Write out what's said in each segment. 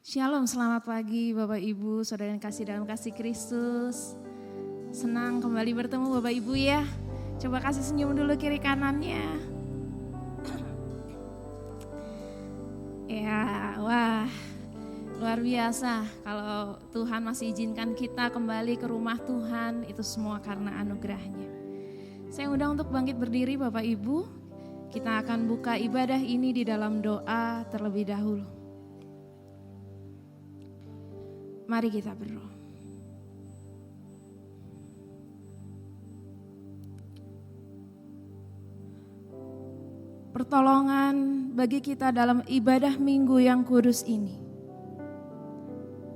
Shalom, selamat pagi Bapak Ibu, saudara yang kasih dalam kasih Kristus. Senang kembali bertemu Bapak Ibu ya. Coba kasih senyum dulu kiri kanannya. Ya, wah luar biasa kalau Tuhan masih izinkan kita kembali ke rumah Tuhan, itu semua karena anugerahnya. Saya undang untuk bangkit berdiri Bapak Ibu. Kita akan buka ibadah ini di dalam doa terlebih dahulu. Mari kita berdoa. Pertolongan bagi kita dalam ibadah minggu yang kudus ini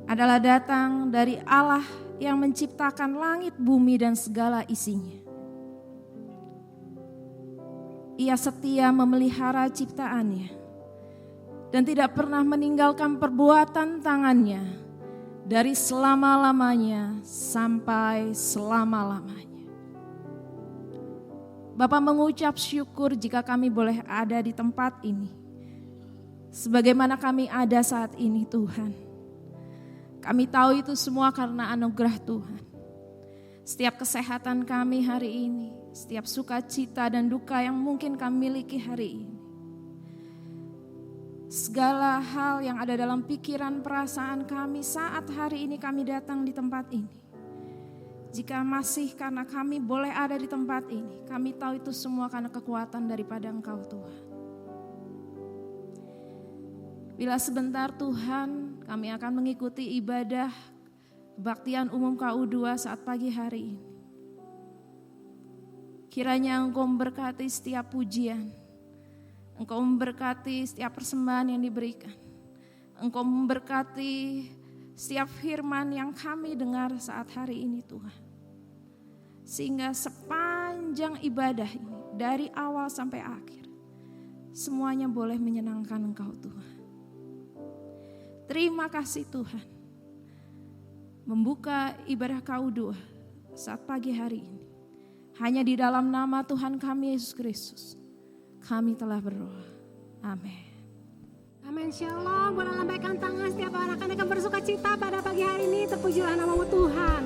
adalah datang dari Allah yang menciptakan langit, bumi, dan segala isinya. Ia setia memelihara ciptaannya dan tidak pernah meninggalkan perbuatan tangannya dari selama-lamanya sampai selama-lamanya. Bapa mengucap syukur jika kami boleh ada di tempat ini. Sebagaimana kami ada saat ini Tuhan. Kami tahu itu semua karena anugerah Tuhan. Setiap kesehatan kami hari ini, setiap sukacita dan duka yang mungkin kami miliki hari ini. Segala hal yang ada dalam pikiran perasaan kami saat hari ini kami datang di tempat ini. Jika masih karena kami boleh ada di tempat ini, kami tahu itu semua karena kekuatan daripada Engkau Tuhan. Bila sebentar Tuhan, kami akan mengikuti ibadah kebaktian umum KU2 saat pagi hari ini. Kiranya Engkau memberkati setiap pujian. Engkau memberkati setiap persembahan yang diberikan. Engkau memberkati setiap firman yang kami dengar saat hari ini Tuhan. Sehingga sepanjang ibadah ini dari awal sampai akhir semuanya boleh menyenangkan Engkau Tuhan. Terima kasih Tuhan. Membuka ibadah KU2 saat pagi hari ini. Hanya di dalam nama Tuhan kami Yesus Kristus. Kami telah berdoa. Amin. Amin. Shalom. Boleh lambaikan tangan setiap anak-anak yang bersuka cita pada pagi hari ini. Terpujilah nama-Mu Tuhan.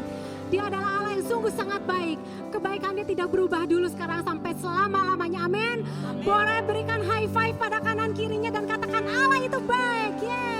Dia adalah Allah yang sungguh sangat baik. Kebaikan-Dia tidak berubah dulu sekarang sampai selama-lamanya. Amin. Boleh berikan high five pada kanan kirinya dan katakan Allah itu baik. Yes.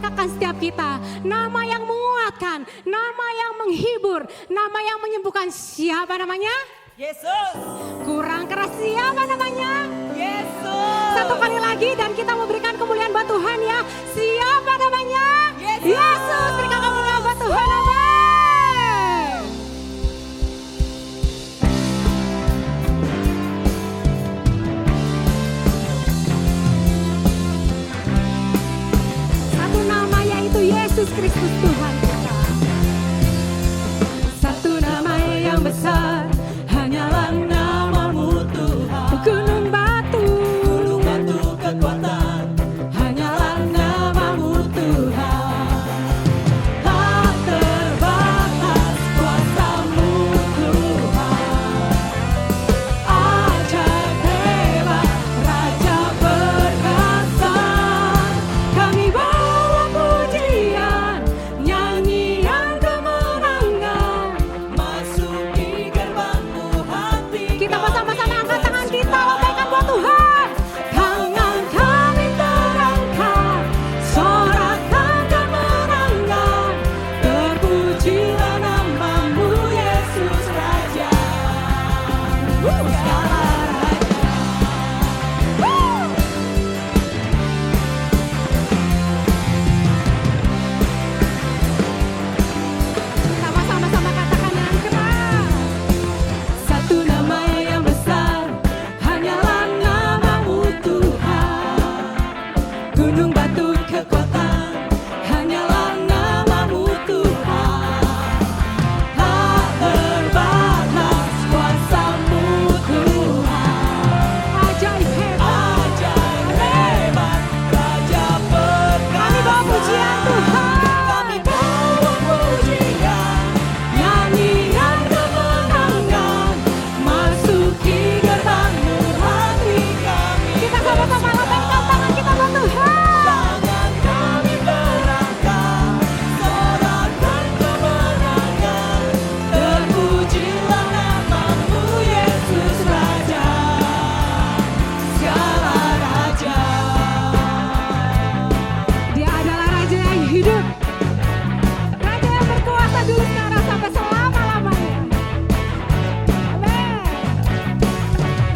memerdekakan setiap kita. Nama yang menguatkan, nama yang menghibur, nama yang menyembuhkan. Siapa namanya? Yesus. Kurang keras, siapa namanya? Yesus. Satu kali lagi dan kita memberikan kemuliaan buat Tuhan ya. Siapa namanya? Yesus. Berikan kemuliaan buat Tuhan. Amin. Satu nama yaitu Yesus Kristus Tuhan kita. Satu nama yang besar, hanyalah namamu Tuhan. Gunung batu kekuatan, hanyalah namamu Tuhan. Tak terbatas kuasamu Tuhan. Ajaib hebat, Raja perkasa. Kami bawa pujian, nyanyian kemenangan, Masuk di gerbangmu hati. kita bersama-sama angkat tangan kita, lambaikan buat Tuhan. Tangan kami terangkat, sorakan kemenangan. Terpujilah namamu Yesus Raja. Segala raja. Kita sama-sama katakan yang keras. Satu nama yang besar, hanyalah namamu Tuhan. Gunung batu kekuatan, hanyalah namamu Tuhan. Tak terbatas kuasamu Tuhan. Ajaib hebat, Raja perkasa. kami bawa pujian Tuhan. Kami bawa pujian, Nyanyian kemenangan, masuki gerbangmu hati kami. kita sama-sama lambaikan tangan kita buat Tuhan. Tangan kami terangkat, sorakan kemenangan. Terpujilah namamu Yesus Raja, segala raja. Dia adalah Raja yang hidup, Raja yang berkuasa dulu, sekarang, sampai selama-lamanya. Amin.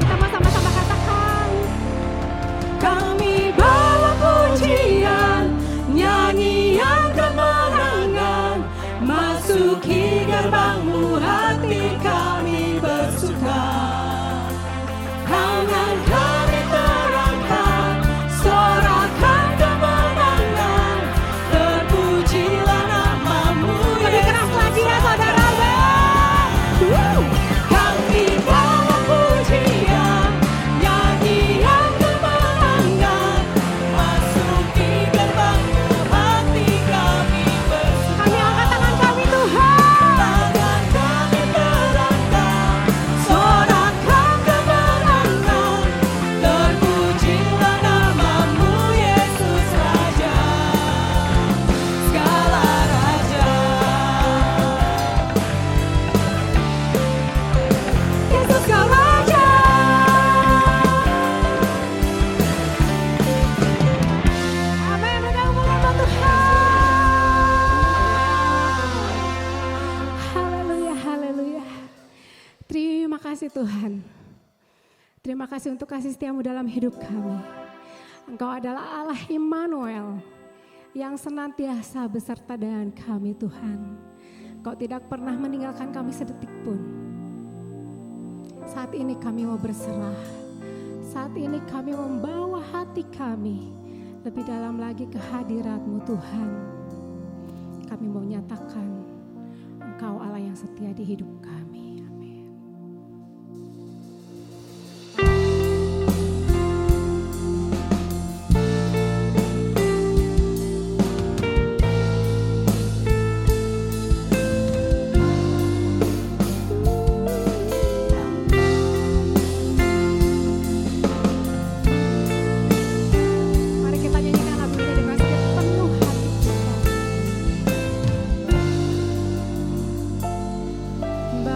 Kita mau sama-sama katakan, kami bawa pujian, nyanyian kemenangan, masuki gerbangmu hati kami bersuka. Tangan kami terangkat, sorakan kemenangan. Terpujilah namamu Lebih keras lagi ya saudara. Kami bawa pujian, nyanyian kemenangan. Masuki gerbangmu hati kami bersuka. Kami angkat tangan kami Tuhan. Tangan kami terangkat, sorakan kemenangan. Terpujilah namamu Yesus Raja, segala raja. Yesus kau Raja. Amin. Berikan kemuliaan buat Tuhan. Haleluya, haleluya. Terima kasih Tuhan. Terima kasih untuk kasih setiamu dalam hidup kami. Engkau adalah Allah Immanuel yang senantiasa beserta dengan kami Tuhan. Engkau tidak pernah meninggalkan kami sedetik pun. Saat ini kami mau berserah. Saat ini kami membawa hati kami lebih dalam lagi ke hadirat-Mu Tuhan. Kami mau nyatakan Engkau Allah yang setia di hidup kami. Amin. Mari kita nyanyikan lagu ini dengan sepenuh hati kita.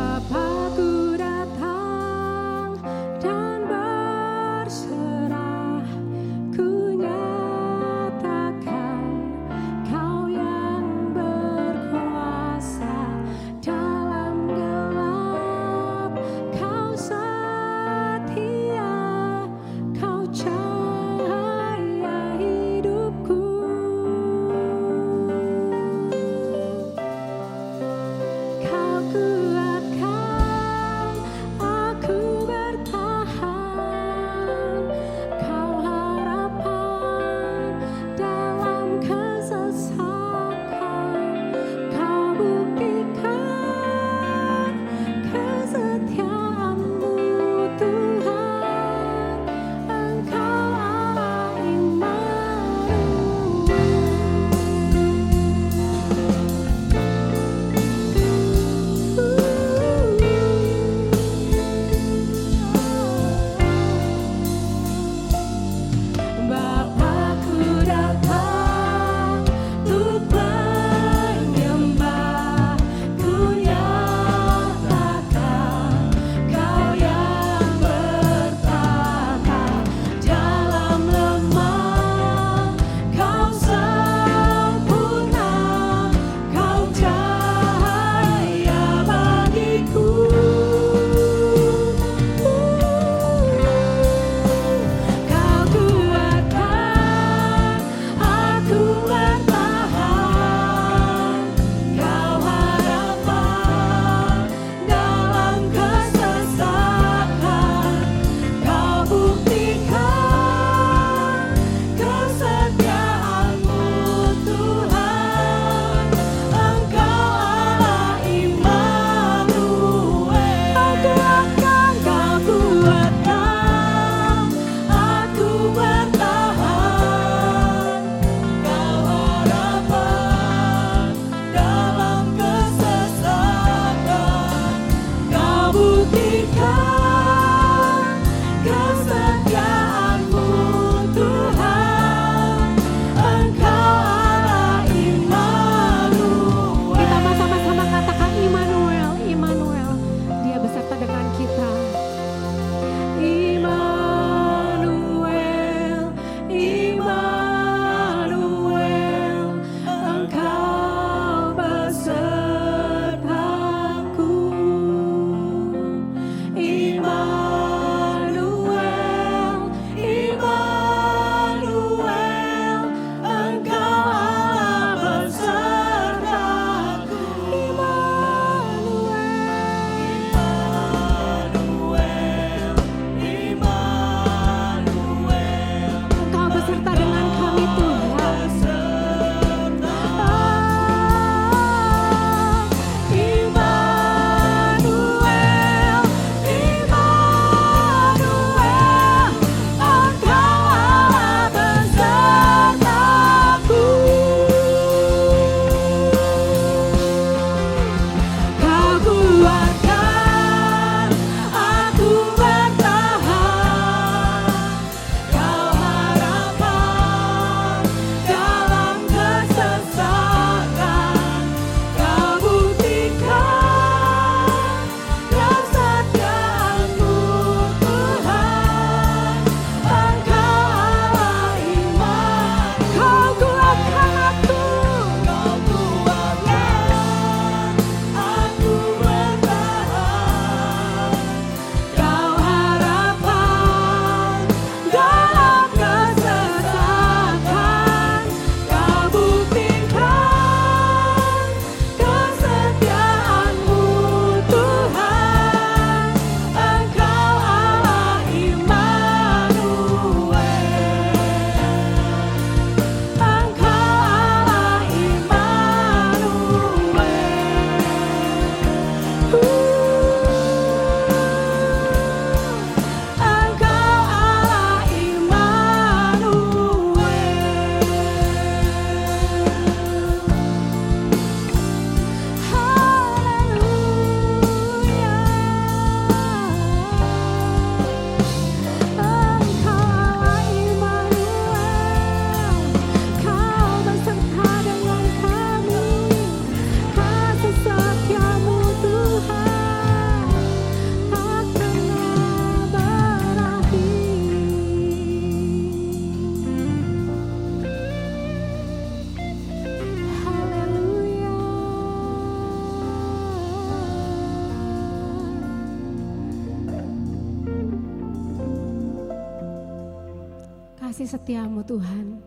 kasih setiamu Tuhan,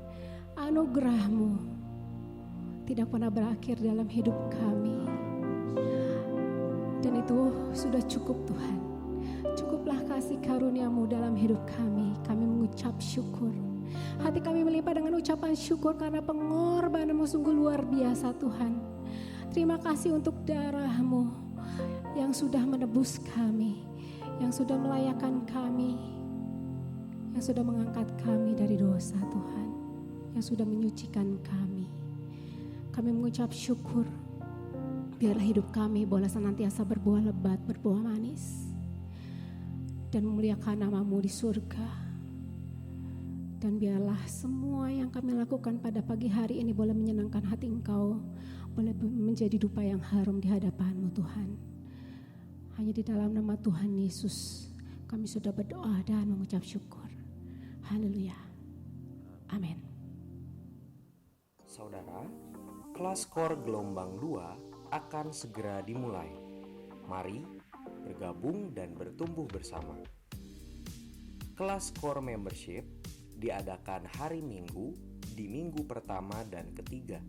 anugerah-Mu tidak pernah berakhir dalam hidup kami. Dan itu sudah cukup Tuhan. Cukuplah kasih karunia-Mu dalam hidup kami. Kami mengucap syukur. Hati kami melimpah dengan ucapan syukur karena pengorbanan-Mu sungguh luar biasa Tuhan. Terima kasih untuk darah-Mu yang sudah menebus kami, yang sudah melayakkan kami, yang sudah mengangkat kami dari dosa Tuhan, yang sudah menyucikan kami. Kami mengucap syukur. Biarlah hidup kami boleh senantiasa berbuah lebat, berbuah manis, dan memuliakan nama-Mu di surga. Dan biarlah semua yang kami lakukan pada pagi hari ini boleh menyenangkan hati Engkau, boleh menjadi dupa yang harum di hadapan-Mu Tuhan. Hanya di dalam nama Tuhan Yesus kami sudah berdoa dan mengucap syukur. Haleluya. Amin. Saudara, kelas KOR gelombang 2 akan segera dimulai. Mari bergabung dan bertumbuh bersama. Kelas KOR membership diadakan hari Minggu di minggu pertama dan ketiga.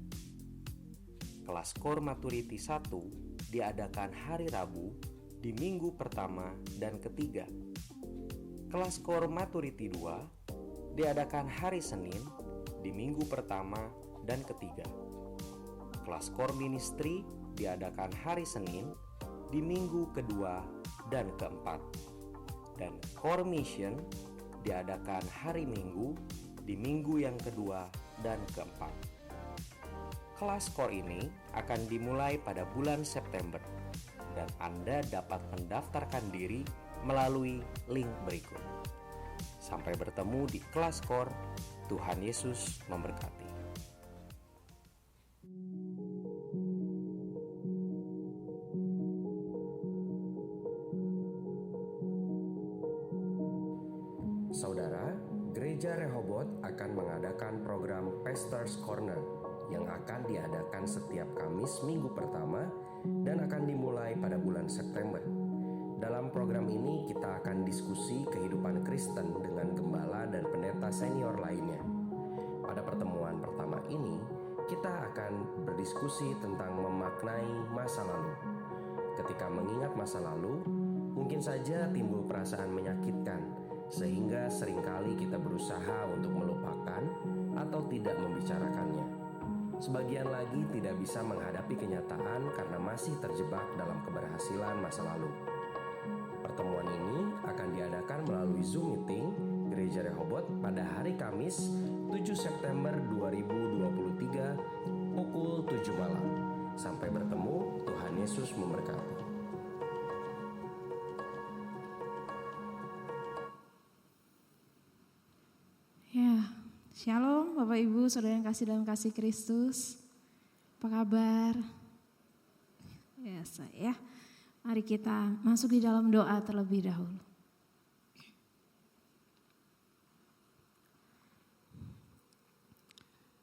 Kelas KOR maturity 1 diadakan hari Rabu di minggu pertama dan ketiga. Kelas KOR maturity 2 diadakan hari Senin di minggu pertama dan ketiga. Kelas KOR ministry diadakan hari Senin di minggu kedua dan keempat. Dan KOR mission diadakan hari Minggu di minggu yang kedua dan keempat. Kelas KOR ini akan dimulai pada bulan September dan Anda dapat mendaftarkan diri melalui link berikut. Sampai bertemu di kelas KOR. Tuhan Yesus memberkati. Saudara, Gereja Rehoboth akan mengadakan program Pastors Corner yang akan diadakan setiap Kamis minggu pertama dan akan dimulai pada bulan September. Dalam program ini kita akan diskusi kehidupan Kristen dengan gembala dan pendeta senior lainnya. Pada pertemuan pertama ini, kita akan berdiskusi tentang memaknai masa lalu. Ketika mengingat masa lalu, mungkin saja timbul perasaan menyakitkan, sehingga seringkali kita berusaha untuk melupakan atau tidak membicarakannya. Sebagian lagi tidak bisa menghadapi kenyataan karena masih terjebak dalam keberhasilan masa lalu. Pertemuan ini akan diadakan melalui Zoom meeting Gereja Rehoboth pada hari Kamis 7 September 2023 pukul 7 malam. Sampai bertemu, Tuhan Yesus memberkati. Shalom Bapak Ibu, Saudara yang kasih dalam kasih Kristus. Apa kabar? Biasa ya. Mari kita masuk di dalam doa terlebih dahulu.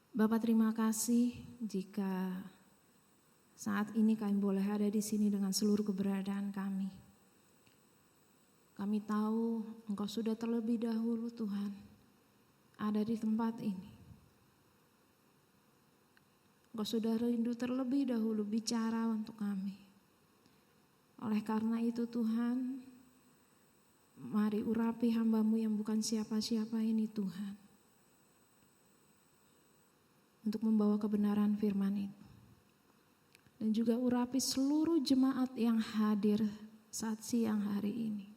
Bapak terima kasih jika saat ini kami boleh ada di sini dengan seluruh keberadaan kami. Kami tahu Engkau sudah terlebih dahulu Tuhan ada di tempat ini. Engkau sudah rindu terlebih dahulu bicara untuk kami. Oleh karena itu Tuhan, mari urapi hamba-Mu yang bukan siapa-siapa ini Tuhan. Untuk membawa kebenaran firman itu. Dan juga urapi seluruh jemaat yang hadir saat siang hari ini.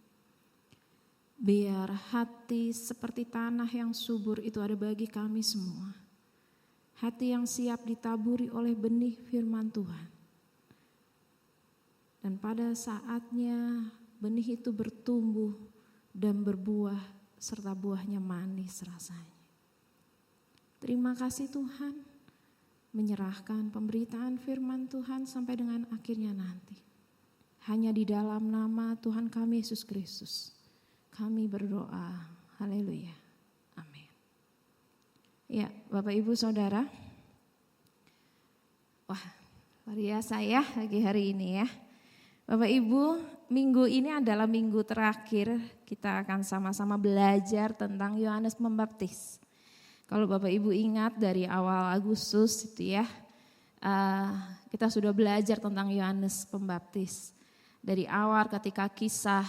Biar hati seperti tanah yang subur itu ada bagi kami semua. Hati yang siap ditaburi oleh benih firman Tuhan. Dan pada saatnya benih itu bertumbuh dan berbuah serta buahnya manis rasanya. Terima kasih Tuhan, menyerahkan pemberitaan firman Tuhan sampai dengan akhirnya nanti. Hanya di dalam nama Tuhan kami Yesus Kristus. Kami berdoa, haleluya, amin. Ya, Bapak Ibu Saudara, wah luar biasa ya pagi hari ini ya. Bapak Ibu, minggu ini adalah minggu terakhir kita akan sama-sama belajar tentang Yohanes Pembaptis. Kalau Bapak Ibu ingat dari awal Agustus itu ya, kita sudah belajar tentang Yohanes Pembaptis. Dari awal ketika kisah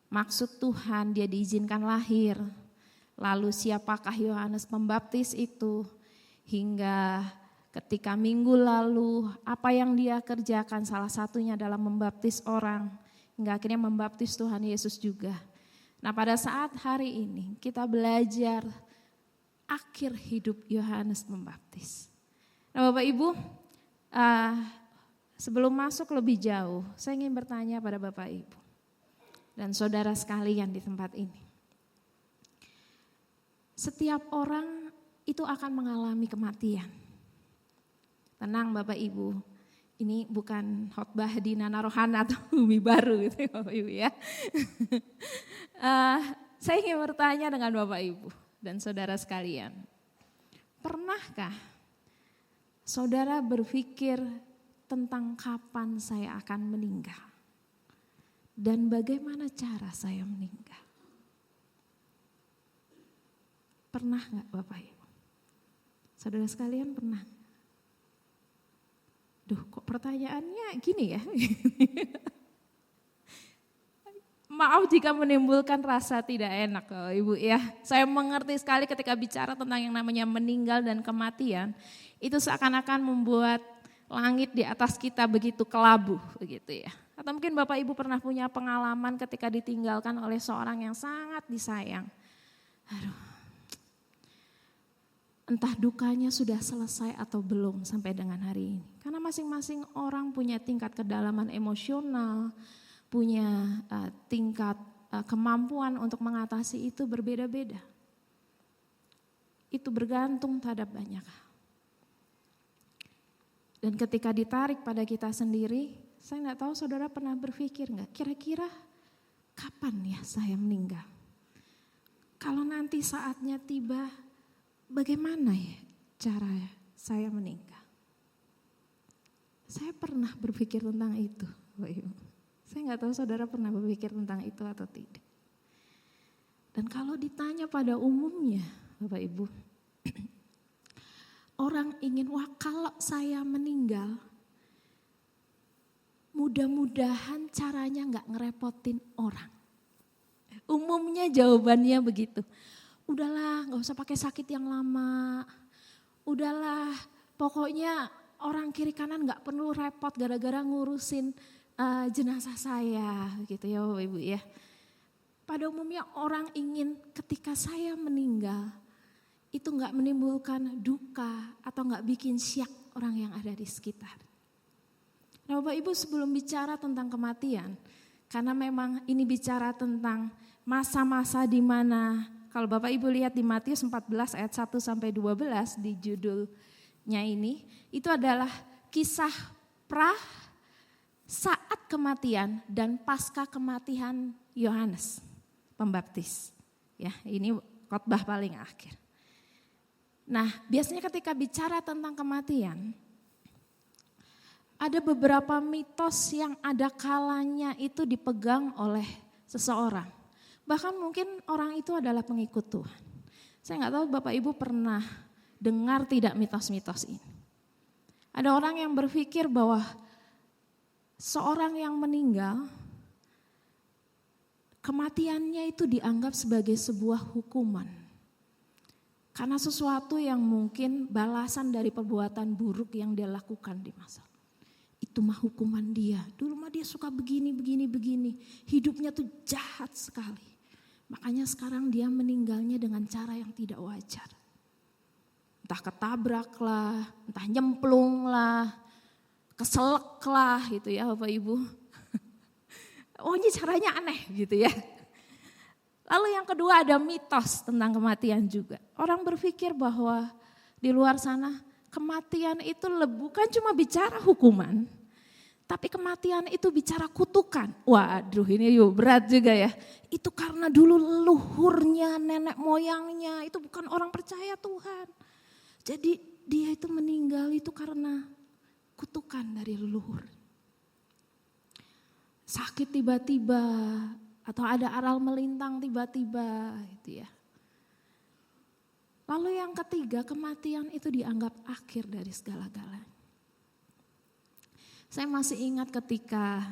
maksud Tuhan dia diizinkan lahir. Lalu siapakah Yohanes Pembaptis itu, hingga ketika minggu lalu apa yang dia kerjakan salah satunya adalah membaptis orang. Hingga akhirnya membaptis Tuhan Yesus juga. Nah pada saat hari ini kita belajar akhir hidup Yohanes Pembaptis. Nah Bapak Ibu, sebelum masuk lebih jauh, saya ingin bertanya pada Bapak Ibu dan saudara sekalian di tempat ini. Setiap orang itu akan mengalami kematian. Tenang Bapak Ibu, ini bukan khotbah di Nana Rohana atau Bumi Baru gitu ya Bapak Ibu ya. Saya ingin bertanya dengan Bapak Ibu dan saudara sekalian. Pernahkah saudara berpikir tentang kapan saya akan meninggal? Dan bagaimana cara saya meninggal? Pernah gak Bapak Ibu? Saudara sekalian pernah? Duh kok pertanyaannya gini ya? Maaf jika menimbulkan rasa tidak enak Bapak Ibu ya. Saya mengerti sekali ketika bicara tentang yang namanya meninggal dan kematian. Itu seakan-akan membuat langit di atas kita begitu kelabu begitu ya. Atau mungkin Bapak Ibu pernah punya pengalaman ketika ditinggalkan oleh seorang yang sangat disayang. Aduh, entah dukanya sudah selesai atau belum sampai dengan hari ini. Karena masing-masing orang punya tingkat kedalaman emosional, punya tingkat kemampuan untuk mengatasi itu berbeda-beda. Itu bergantung terhadap banyak hal. Dan ketika ditarik pada kita sendiri, saya nggak tahu saudara pernah berpikir nggak, kira-kira kapan ya saya meninggal? Kalau nanti saatnya tiba, bagaimana ya cara saya meninggal? Saya pernah berpikir tentang itu, Bapak Ibu. Saya nggak tahu saudara pernah berpikir tentang itu atau tidak. Dan kalau ditanya pada umumnya, Bapak Ibu, orang ingin, wah kalau saya meninggal, mudah-mudahan caranya nggak ngerepotin orang. Umumnya jawabannya begitu. Udahlah gak usah pakai sakit yang lama. Udahlah pokoknya orang kiri kanan gak perlu repot gara-gara ngurusin jenazah saya gitu ya Bapak Ibu ya. Pada umumnya orang ingin ketika saya meninggal itu gak menimbulkan duka atau gak bikin syak orang yang ada di sekitar. Nah Bapak Ibu sebelum bicara tentang kematian, karena memang ini bicara tentang masa-masa di mana kalau Bapak Ibu lihat di Matius 14 ayat 1 sampai 12 di judulnya ini, itu adalah kisah saat kematian dan pasca kematian Yohanes Pembaptis. Ya, ini khotbah paling akhir. Nah, biasanya ketika bicara tentang kematian, ada beberapa mitos yang ada kalanya itu dipegang oleh seseorang. Bahkan mungkin orang itu adalah pengikut Tuhan. Saya nggak tahu Bapak Ibu pernah dengar tidak mitos-mitos ini. Ada orang yang berpikir bahwa seorang yang meninggal, kematiannya itu dianggap sebagai sebuah hukuman. Karena sesuatu yang mungkin balasan dari perbuatan buruk yang dia lakukan di masa. Itu mah hukuman dia. Dulu mah dia suka begini. Hidupnya tuh jahat sekali. Makanya sekarang dia meninggalnya dengan cara yang tidak wajar. Entah ketabrak lah, entah nyemplung lah, keselek lah gitu ya Bapak Ibu. Oh ini caranya aneh gitu ya. Lalu yang kedua ada mitos tentang kematian juga. Orang berpikir bahwa di luar sana kematian itu bukan cuma bicara hukuman. Tapi kematian itu bicara kutukan. Waduh ini berat juga ya. Itu karena dulu leluhurnya, nenek moyangnya itu bukan orang percaya Tuhan. Jadi dia itu meninggal itu karena kutukan dari leluhur. Sakit tiba-tiba atau ada aral melintang tiba-tiba gitu ya. Lalu yang ketiga, kematian itu dianggap akhir dari segala-galanya. Saya masih ingat ketika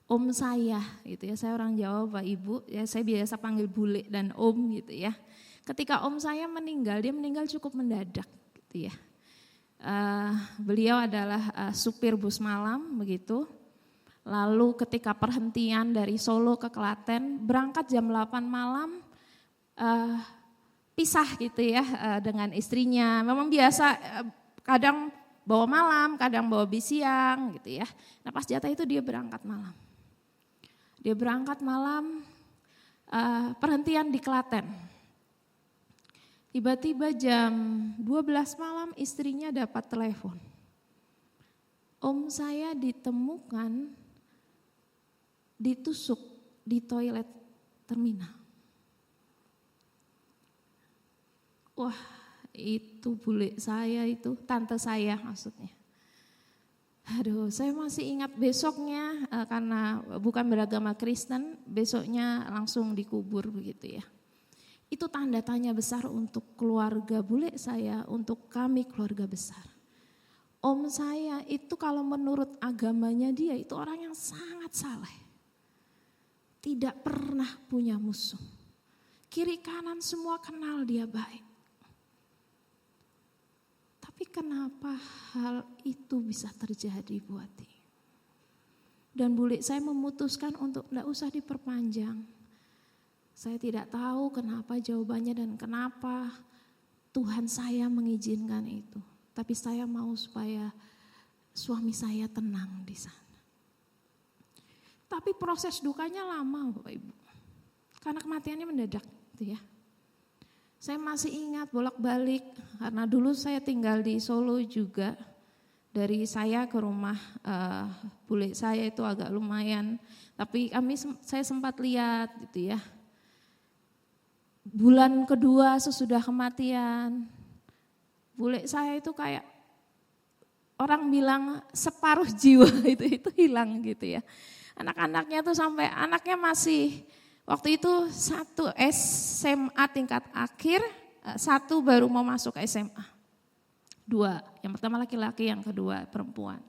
om saya gitu ya, saya orang Jawa Pak Ibu, ya saya biasa panggil bule dan om gitu ya. Ketika om saya meninggal, dia meninggal cukup mendadak gitu ya. Beliau adalah supir bus malam begitu. Lalu ketika perhentian dari Solo ke Klaten, berangkat jam 8 malam, pisah gitu ya dengan istrinya. Memang biasa kadang bawa malam, kadang bawa bis siang gitu ya. Nah pas jatah itu dia berangkat malam. Dia berangkat malam, perhentian di Klaten. Tiba-tiba jam 12 malam istrinya dapat telepon. Om saya ditemukan ditusuk di toilet terminal. Wah itu bule saya itu, tante saya maksudnya. Aduh saya masih ingat besoknya karena bukan beragama Kristen, besoknya langsung dikubur begitu ya. Itu tanda tanya besar untuk keluarga bule saya, untuk kami keluarga besar. Om saya itu kalau menurut agamanya dia itu orang yang sangat saleh. Tidak pernah punya musuh. Kiri kanan semua kenal dia baik. Tapi kenapa hal itu bisa terjadi buat dia? Dan bule saya memutuskan untuk tidak usah diperpanjang. Saya tidak tahu kenapa jawabannya dan kenapa Tuhan saya mengizinkan itu. Tapi saya mau supaya suami saya tenang di sana. Tapi proses dukanya lama Bapak Ibu. Karena kematiannya mendadak gitu ya. Saya masih ingat bolak-balik karena dulu saya tinggal di Solo juga. Dari saya ke rumah bule saya itu agak lumayan. Tapi saya sempat lihat gitu ya. Bulan kedua sesudah kematian, bule saya itu kayak orang bilang separuh jiwa itu hilang gitu ya. Anak-anaknya tuh sampai anaknya masih waktu itu satu SMA tingkat akhir, satu baru mau masuk SMA. Dua, yang pertama laki-laki, yang kedua perempuan.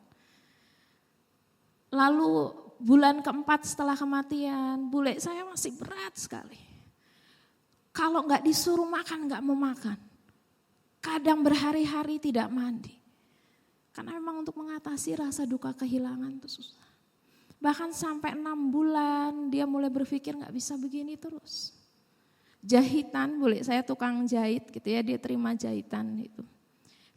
Lalu bulan keempat setelah kematian, bule saya masih berat sekali. Kalau nggak disuruh makan nggak mau makan. Kadang berhari-hari tidak mandi. Karena memang untuk mengatasi rasa duka kehilangan itu susah. Bahkan sampai 6 bulan dia mulai berpikir nggak bisa begini terus. Jahitan, bule saya tukang jahit gitu ya, dia terima jahitan itu.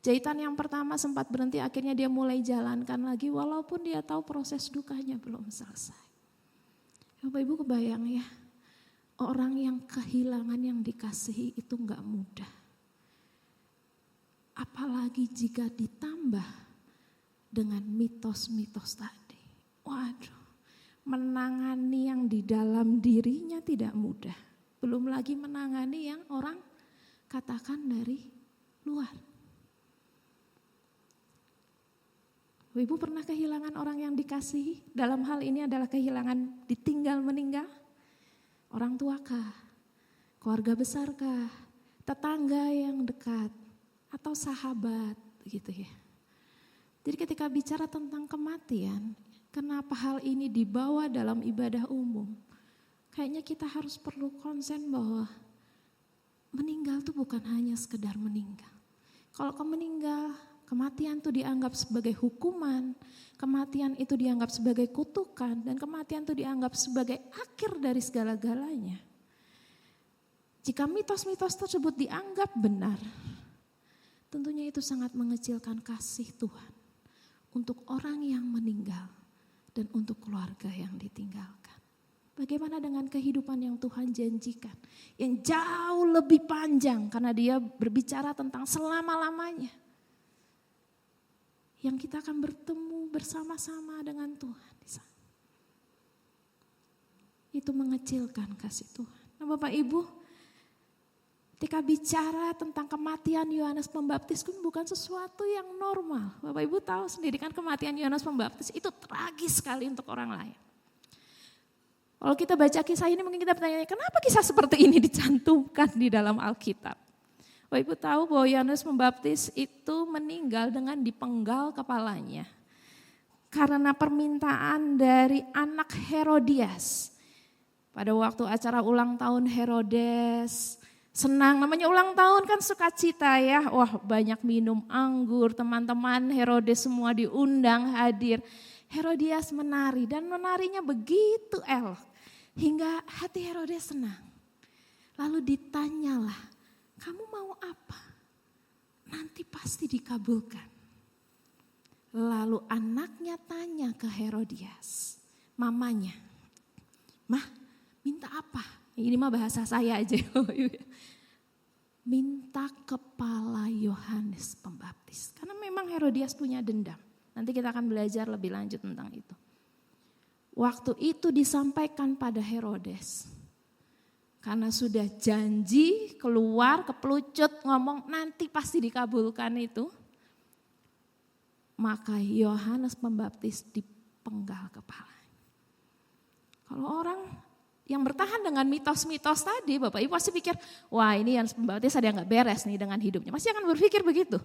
Jahitan yang pertama sempat berhenti, akhirnya dia mulai jalankan lagi walaupun dia tahu proses dukanya belum selesai. Bapak Ibu kebayang ya. Orang yang kehilangan yang dikasihi itu enggak mudah. Apalagi jika ditambah dengan mitos-mitos tadi. Waduh, menangani yang di dalam dirinya tidak mudah. Belum lagi menangani yang orang katakan dari luar. Ibu pernah kehilangan orang yang dikasihi? Dalam hal ini adalah kehilangan ditinggal meninggal. Orang tuakah, keluarga besarkah, tetangga yang dekat, atau sahabat gitu ya. Jadi ketika bicara tentang kematian, kenapa hal ini dibawa dalam ibadah umum? Kayaknya kita harus perlu konsen bahwa meninggal itu bukan hanya sekedar meninggal. Kalau kau meninggal, kematian itu dianggap sebagai hukuman, kematian itu dianggap sebagai kutukan, dan kematian itu dianggap sebagai akhir dari segala-galanya. Jika mitos-mitos tersebut dianggap benar, tentunya itu sangat mengecilkan kasih Tuhan untuk orang yang meninggal dan untuk keluarga yang ditinggalkan. Bagaimana dengan kehidupan yang Tuhan janjikan, yang jauh lebih panjang karena dia berbicara tentang selama-lamanya. Yang kita akan bertemu bersama-sama dengan Tuhan di sana. Itu mengecilkan kasih Tuhan. Nah Bapak Ibu, ketika bicara tentang kematian Yohanes Pembaptis pun bukan sesuatu yang normal. Bapak Ibu tahu sendiri kan kematian Yohanes Pembaptis itu tragis sekali untuk orang lain. Kalau kita baca kisah ini mungkin kita bertanya, kenapa kisah seperti ini dicantumkan di dalam Alkitab? Bapak Ibu tahu bahwa Yohanes Pembaptis itu meninggal dengan dipenggal kepalanya. Karena permintaan dari anak Herodias. Pada waktu acara ulang tahun Herodes, senang, namanya ulang tahun kan sukacita ya. Wah, banyak minum anggur, teman-teman Herodes semua diundang hadir. Herodias menari dan menarinya begitu elok hingga hati Herodes senang. Lalu ditanyalah, kamu mau apa? Nanti pasti dikabulkan. Lalu anaknya tanya ke Herodias, mamanya, "Mah, minta apa?" Ini mah bahasa saya aja. Minta kepala Yohanes Pembaptis. Karena memang Herodias punya dendam. Nanti kita akan belajar lebih lanjut tentang itu. Waktu itu disampaikan pada Herodes. Karena sudah janji keluar kepelucut ngomong nanti pasti dikabulkan itu. Maka Yohanes Pembaptis dipenggal kepala. Kalau orang yang bertahan dengan mitos-mitos tadi, Bapak Ibu pasti pikir, wah ini Yohanes Pembaptis ada yang gak beres nih dengan hidupnya. Pasti akan berpikir begitu.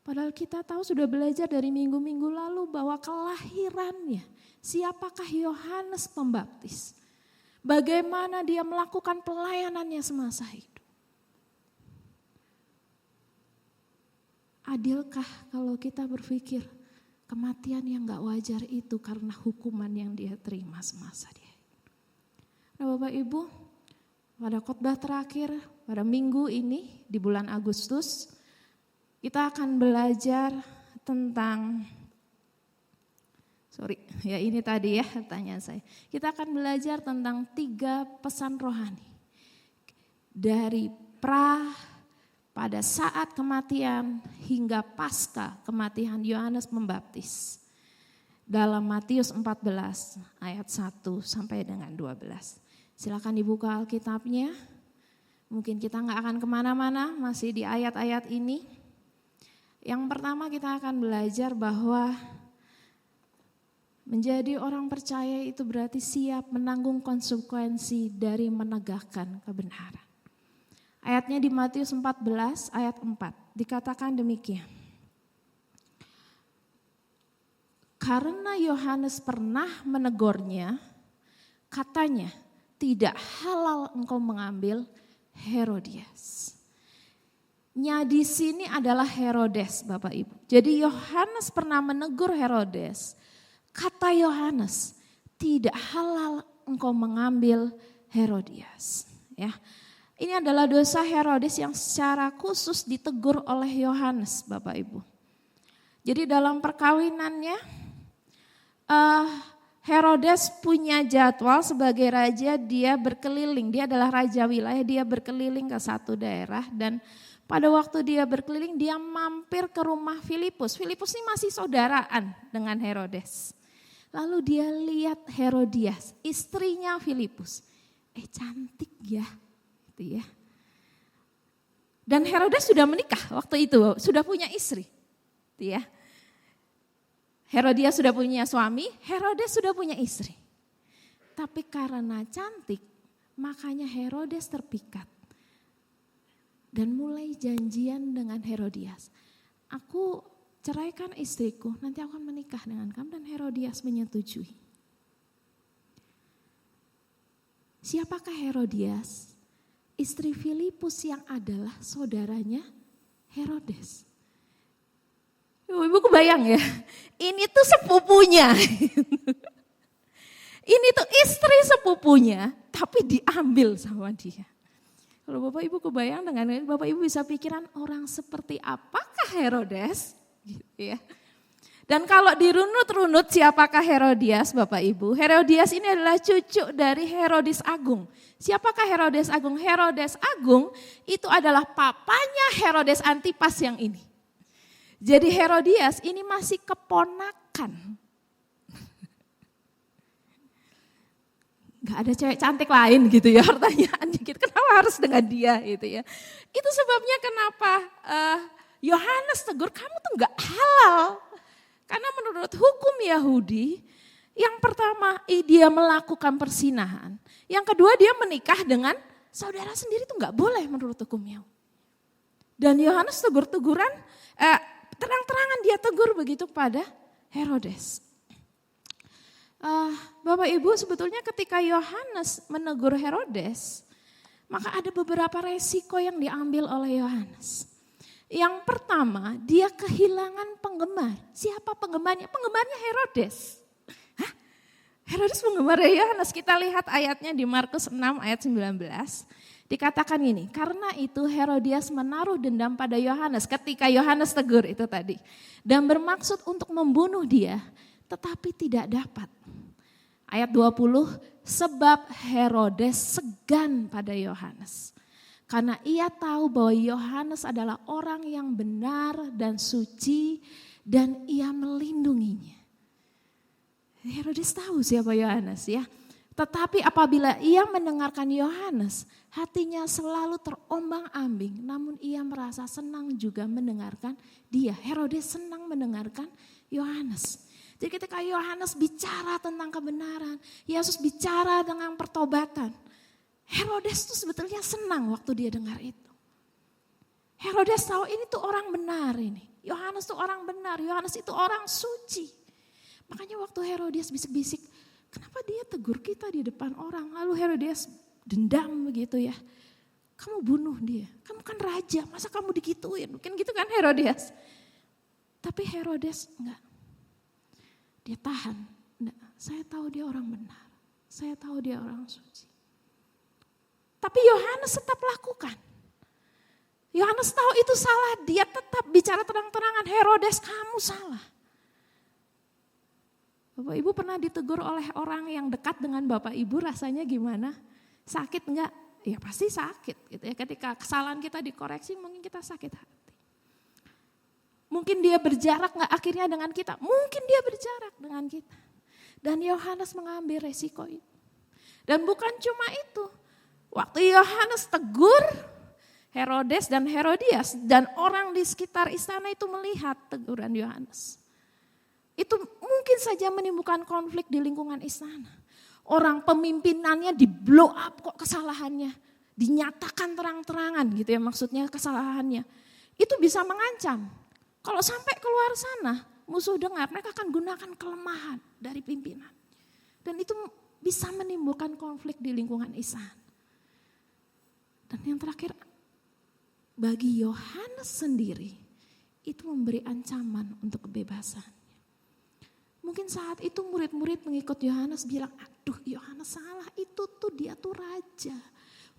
Padahal kita tahu sudah belajar dari minggu-minggu lalu bahwa kelahirannya, siapakah Yohanes Pembaptis. Bagaimana dia melakukan pelayanannya semasa hidup. Adilkah kalau kita berpikir kematian yang gak wajar itu karena hukuman yang dia terima semasa dia. Nah Bapak Ibu, pada khotbah terakhir pada minggu ini di bulan Agustus, kita akan belajar tentang, ini tadi ya pertanyaan saya. Kita akan belajar tentang 3 pesan rohani. Dari pada saat kematian hingga pasca kematian Yohanes Pembaptis. Dalam Matius 14 ayat 1 sampai dengan 12. Silakan dibuka Alkitabnya. Mungkin kita gak akan kemana-mana, masih di ayat-ayat ini. Yang pertama kita akan belajar bahwa menjadi orang percaya itu berarti siap menanggung konsekuensi dari menegakkan kebenaran. Ayatnya di Matius 14 ayat 4 dikatakan demikian. Karena Yohanes pernah menegurnya, katanya tidak halal engkau mengambil Herodias. Nya di sini adalah Herodes Bapak Ibu. Jadi Yohanes pernah menegur Herodes. Kata Yohanes, tidak halal engkau mengambil Herodias. Ya. Ini adalah dosa Herodes yang secara khusus ditegur oleh Yohanes Bapak Ibu. Jadi dalam perkawinannya Herodes punya jadwal sebagai raja, dia berkeliling. Dia adalah raja wilayah, dia berkeliling ke satu daerah dan pada waktu dia berkeliling dia mampir ke rumah Filipus. Filipus ini masih saudaraan dengan Herodes. Lalu dia lihat Herodias, istrinya Filipus. Cantik ya. Gitu ya. Dan Herodes sudah menikah waktu itu, sudah punya istri. Gitu ya. Herodias sudah punya suami, Herodes sudah punya istri. Tapi karena cantik, makanya Herodes terpikat. Dan mulai janjian dengan Herodias. Aku ceraikan istriku, nanti aku akan menikah dengan kamu, dan Herodias menyetujui. Siapakah Herodias? Istri Filipus yang adalah saudaranya Herodes. Ibu kebayang ya, ini tuh sepupunya. Ini tuh istri sepupunya, tapi diambil sama dia. Kalau Bapak Ibu kebayang dengan ini, Bapak Ibu bisa pikiran orang seperti apakah Herodes? Gitu ya. Dan kalau dirunut-runut siapakah Herodias Bapak Ibu? Herodias ini adalah cucu dari Herodes Agung. Siapakah Herodes Agung? Herodes Agung itu adalah papanya Herodes Antipas yang ini. Jadi Herodias ini masih keponakan. Gak ada cewek cantik lain gitu ya, pertanyaannya gitu. Kenapa harus dengan dia gitu ya. Itu sebabnya kenapa Yohanes tegur, kamu tuh gak halal. Karena menurut hukum Yahudi, yang pertama dia melakukan persinahan. Yang kedua dia menikah dengan saudara sendiri, itu gak boleh menurut hukum Yahudi. Dan Yohanes tegur-teguran, terang-terangan dia tegur begitu kepada Herodes. Bapak Ibu, sebetulnya ketika Yohanes menegur Herodes, maka ada beberapa resiko yang diambil oleh Yohanes. Yang pertama, dia kehilangan penggemar. Siapa penggemarnya? Penggemarnya Herodes. Herodes penggemar Yohanes. Kita lihat ayatnya di Markus 6 ayat 19. Dikatakan ini, karena itu Herodias menaruh dendam pada Yohanes ketika Yohanes tegur itu tadi. Dan bermaksud untuk membunuh dia, tetapi tidak dapat. Ayat 20, sebab Herodes segan pada Yohanes. Karena ia tahu bahwa Yohanes adalah orang yang benar dan suci dan ia melindunginya. Herodes tahu siapa Yohanes ya. Tetapi apabila ia mendengarkan Yohanes, hatinya selalu terombang-ambing. Namun ia merasa senang juga mendengarkan dia. Herodes senang mendengarkan Yohanes. Jadi ketika Yohanes bicara tentang kebenaran, Yesus bicara tentang pertobatan, Herodes tuh sebetulnya senang waktu dia dengar itu. Herodes tahu ini tuh orang benar ini. Yohanes tuh orang benar, Yohanes itu orang suci. Makanya waktu Herodes bisik-bisik, kenapa dia tegur kita di depan orang? Lalu Herodes dendam begitu ya. Kamu bunuh dia, kamu kan raja, masa kamu digituin? Mungkin gitu kan Herodes. Tapi Herodes enggak. Dia tahan, enggak. Saya tahu dia orang benar, saya tahu dia orang suci. Tapi Yohanes tetap lakukan. Yohanes tahu itu salah, dia tetap bicara terang-terangan, Herodes kamu salah. Bapak Ibu pernah ditegur oleh orang yang dekat dengan Bapak Ibu, rasanya gimana? Sakit enggak? Ya pasti sakit gitu ya. Ketika kesalahan kita dikoreksi mungkin kita sakit hati. Mungkin dia berjarak enggak akhirnya dengan kita? Mungkin dia berjarak dengan kita. Dan Yohanes mengambil resiko itu. Dan bukan cuma itu. Waktu Yohanes tegur Herodes dan Herodias dan orang di sekitar istana itu melihat teguran Yohanes. Itu mungkin saja menimbulkan konflik di lingkungan istana. Orang pemimpinannya di blow up kok kesalahannya. Dinyatakan terang-terangan gitu ya maksudnya kesalahannya. Itu bisa mengancam. Kalau sampai keluar sana musuh dengar mereka akan gunakan kelemahan dari pimpinan. Dan itu bisa menimbulkan konflik di lingkungan istana. Dan yang terakhir bagi Yohanes sendiri itu memberi ancaman untuk kebebasan. Mungkin saat itu murid-murid mengikut Yohanes bilang, aduh Yohanes salah, itu tuh dia tuh raja.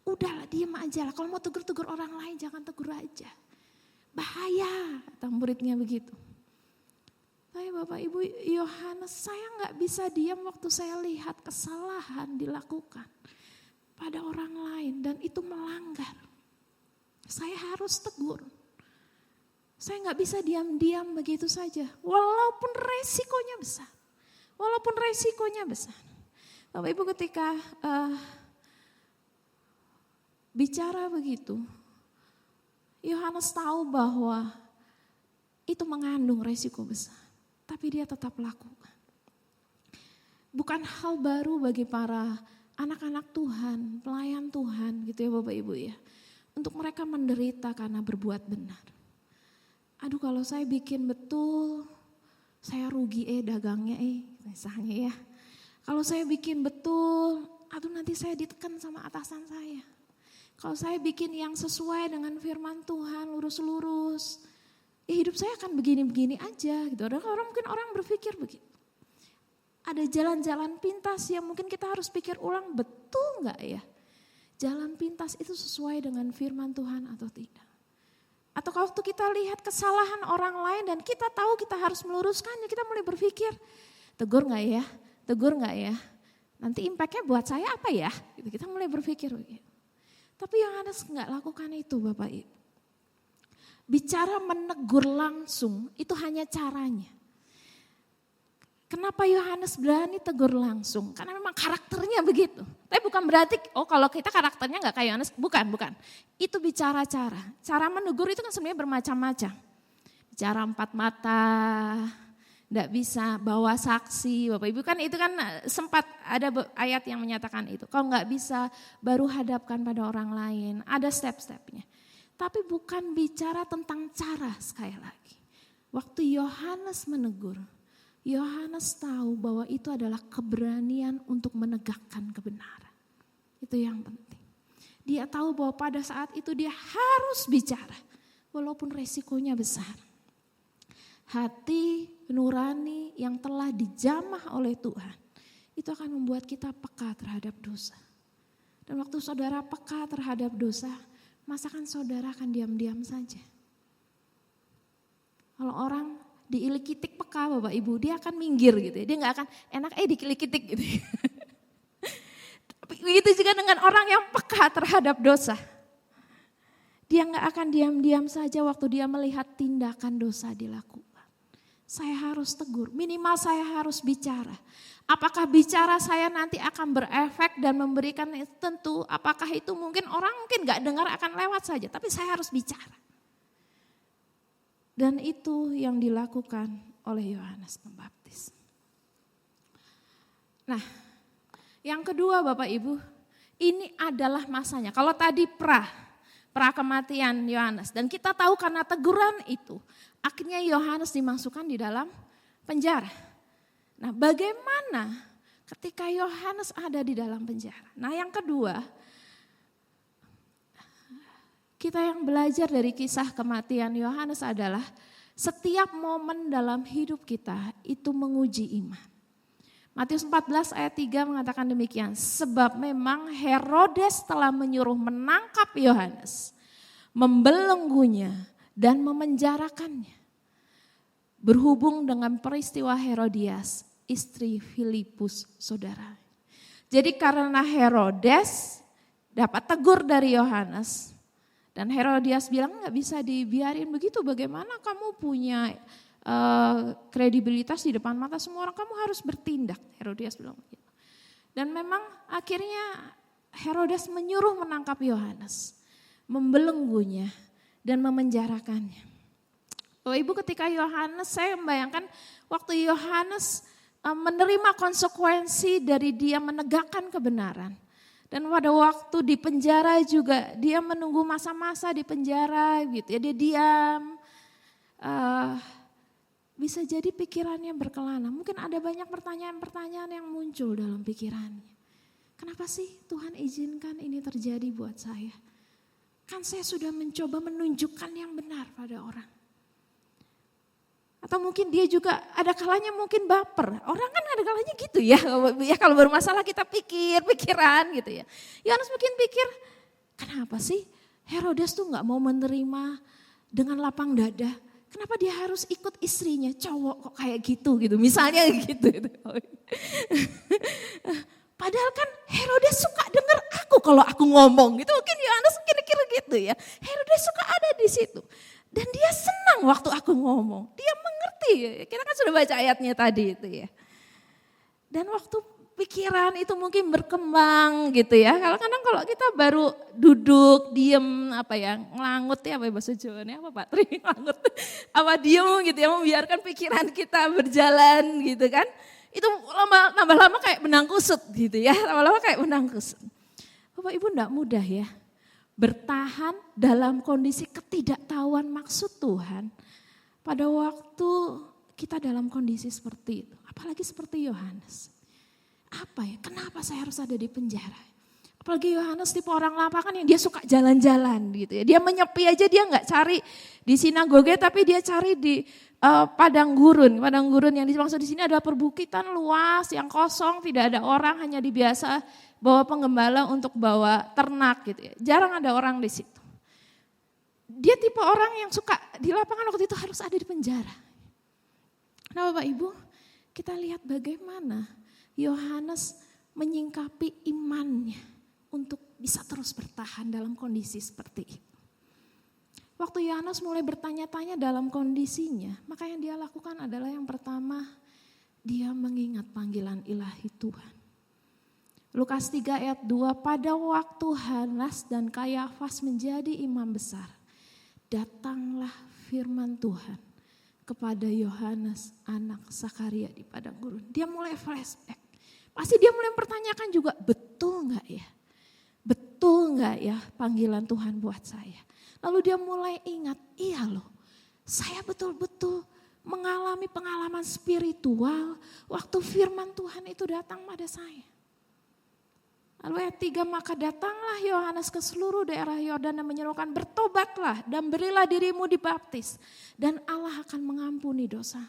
Udahlah diam aja lah, kalau mau tegur-tegur orang lain jangan tegur raja. Bahaya, kata muridnya begitu. Tapi Bapak Ibu Yohanes, saya gak bisa diam waktu saya lihat kesalahan dilakukan pada orang lain dan itu melanggar. Saya harus tegur. Saya gak bisa diam-diam begitu saja, walaupun resikonya besar. Walaupun resikonya besar. Bapak Ibu ketika bicara begitu, Yohanes tahu bahwa itu mengandung resiko besar. Tapi dia tetap lakukan. Bukan hal baru bagi para anak-anak Tuhan, pelayan Tuhan gitu ya Bapak Ibu ya. Untuk mereka menderita karena berbuat benar. Aduh kalau saya bikin betul, saya rugi dagangnya misalnya ya. Kalau saya bikin betul, aduh nanti saya ditekan sama atasan saya. Kalau saya bikin yang sesuai dengan firman Tuhan, lurus-lurus, hidup saya akan begini-begini aja gitu. Mungkin orang berpikir begitu. Ada jalan-jalan pintas yang mungkin kita harus pikir ulang, betul gak ya? Jalan pintas itu sesuai dengan firman Tuhan atau tidak? Atau kalau waktu kita lihat kesalahan orang lain dan kita tahu kita harus meluruskannya, kita mulai berpikir, tegur gak ya? Tegur gak ya? Nanti impactnya buat saya apa ya? Gitu, kita mulai berpikir begitu. Tapi Yohanes gak lakukan itu Bapak Ibu. Bicara menegur langsung itu hanya caranya. Kenapa Yohanes berani tegur langsung? Karena memang karakternya begitu. Tapi bukan berarti, kalau kita karakternya gak kayak Yohanes, bukan. Itu bicara cara. Cara menegur itu kan sebenarnya bermacam-macam. Bicara empat mata, gak bisa bawa saksi. Bapak Ibu kan itu kan sempat ada ayat yang menyatakan itu. Kalau gak bisa baru hadapkan pada orang lain, ada step-stepnya. Tapi bukan bicara tentang cara sekali lagi. Waktu Yohanes menegur, Yohanes tahu bahwa itu adalah keberanian untuk menegakkan kebenaran. Itu yang penting. Dia tahu bahwa pada saat itu dia harus bicara, walaupun resikonya besar. Hati nurani yang telah dijamah oleh Tuhan, itu akan membuat kita peka terhadap dosa. Dan waktu saudara peka terhadap dosa, masakan saudara akan diam-diam saja. Kalau orang diilik-itik peka Bapak Ibu, dia akan minggir gitu ya. Dia gak akan enak dikilik-itik gitu ya. Tapi begitu juga dengan orang yang peka terhadap dosa. Dia gak akan diam-diam saja waktu dia melihat tindakan dosa dilakukan. Saya harus tegur, minimal saya harus bicara. Apakah bicara saya nanti akan berefek dan memberikan tentu, apakah itu mungkin orang mungkin gak dengar akan lewat saja. Tapi saya harus bicara. Dan itu yang dilakukan oleh Yohanes Pembaptis. Nah, yang kedua Bapak Ibu, ini adalah masanya. Kalau tadi pra kematian Yohanes. Dan kita tahu karena teguran itu, akhirnya Yohanes dimasukkan di dalam penjara. Nah, bagaimana ketika Yohanes ada di dalam penjara? Nah, yang kedua, kita yang belajar dari kisah kematian Yohanes adalah setiap momen dalam hidup kita itu menguji iman. Matius 14 ayat 3 mengatakan demikian, sebab memang Herodes telah menyuruh menangkap Yohanes, membelenggunya dan memenjarakannya. Berhubung dengan peristiwa Herodias, istri Filipus saudara. Jadi karena Herodes dapat tegur dari Yohanes, dan Herodias bilang gak bisa dibiarin begitu, bagaimana kamu punya kredibilitas di depan mata semua orang, kamu harus bertindak. Herodias bilang begitu. Dan memang akhirnya Herodes menyuruh menangkap Yohanes, membelenggunya dan memenjarakannya. Bapak Ibu, ketika Yohanes, saya membayangkan waktu Yohanes menerima konsekuensi dari dia menegakkan kebenaran. Dan pada waktu di penjara juga dia menunggu masa-masa di penjara gitu ya, dia diam. Bisa jadi pikirannya berkelana, mungkin ada banyak pertanyaan-pertanyaan yang muncul dalam pikirannya. Kenapa sih Tuhan izinkan ini terjadi buat saya? Kan saya sudah mencoba menunjukkan yang benar pada orang. Atau mungkin dia juga ada kalanya mungkin baper. Orang kan ada kalanya gitu ya. Ya kalau bermasalah kita pikiran gitu ya. Yohanes mungkin pikir, kenapa sih Herodes tuh gak mau menerima dengan lapang dada. Kenapa dia harus ikut istrinya, cowok kok kayak gitu. Misalnya gitu. Padahal kan Herodes suka denger aku kalau aku ngomong gitu. Mungkin Yohanes kira-kira gitu ya. Herodes suka ada di situ. Dan dia senang waktu aku ngomong. Dia mengerti. Kita kan sudah baca ayatnya tadi itu ya. Dan waktu pikiran itu mungkin berkembang gitu ya. Kadang-kadang kalau kita baru duduk, diem ngelangut ya bahasa Jawanya apa Pak Tri? Ngelangut. Diem gitu ya, membiarkan pikiran kita berjalan gitu kan. Itu lama-lama kayak benang kusut gitu ya. Lama-lama kayak benang kusut. Bapak Ibu enggak mudah ya. Bertahan dalam kondisi ketidaktahuan maksud Tuhan pada waktu kita dalam kondisi seperti itu. Apalagi seperti Yohanes. Kenapa saya harus ada di penjara? Apalagi Yohanes tipe orang lapangan yang dia suka jalan-jalan gitu ya. Dia menyepi aja, dia gak cari di sinagoge tapi dia cari di padang gurun. Padang gurun yang dimaksud di sini adalah perbukitan luas yang kosong, tidak ada orang, hanya dibiasa bawa penggembala untuk bawa ternak gitu ya. Jarang ada orang di situ. Dia tipe orang yang suka di lapangan waktu itu harus ada di penjara. Nah Bapak Ibu, kita lihat bagaimana Yohanes menyingkapi imannya untuk bisa terus bertahan dalam kondisi seperti itu. Waktu Yohanes mulai bertanya-tanya dalam kondisinya, maka yang dia lakukan adalah yang pertama, dia mengingat panggilan ilahi Tuhan. Lukas 3 ayat 2, pada waktu Hanas dan Kayafas menjadi imam besar, datanglah firman Tuhan kepada Yohanes anak Sakaria di padang gurun. Dia mulai flashback. Pasti dia mulai mempertanyakan juga, betul gak ya? Betul gak ya panggilan Tuhan buat saya? Lalu dia mulai ingat, iya loh, saya betul-betul mengalami pengalaman spiritual waktu firman Tuhan itu datang pada saya. Lalu ayat 3, maka datanglah Yohanes ke seluruh daerah Yordan dan menyerukan, bertobatlah dan berilah dirimu dibaptis dan Allah akan mengampuni dosa.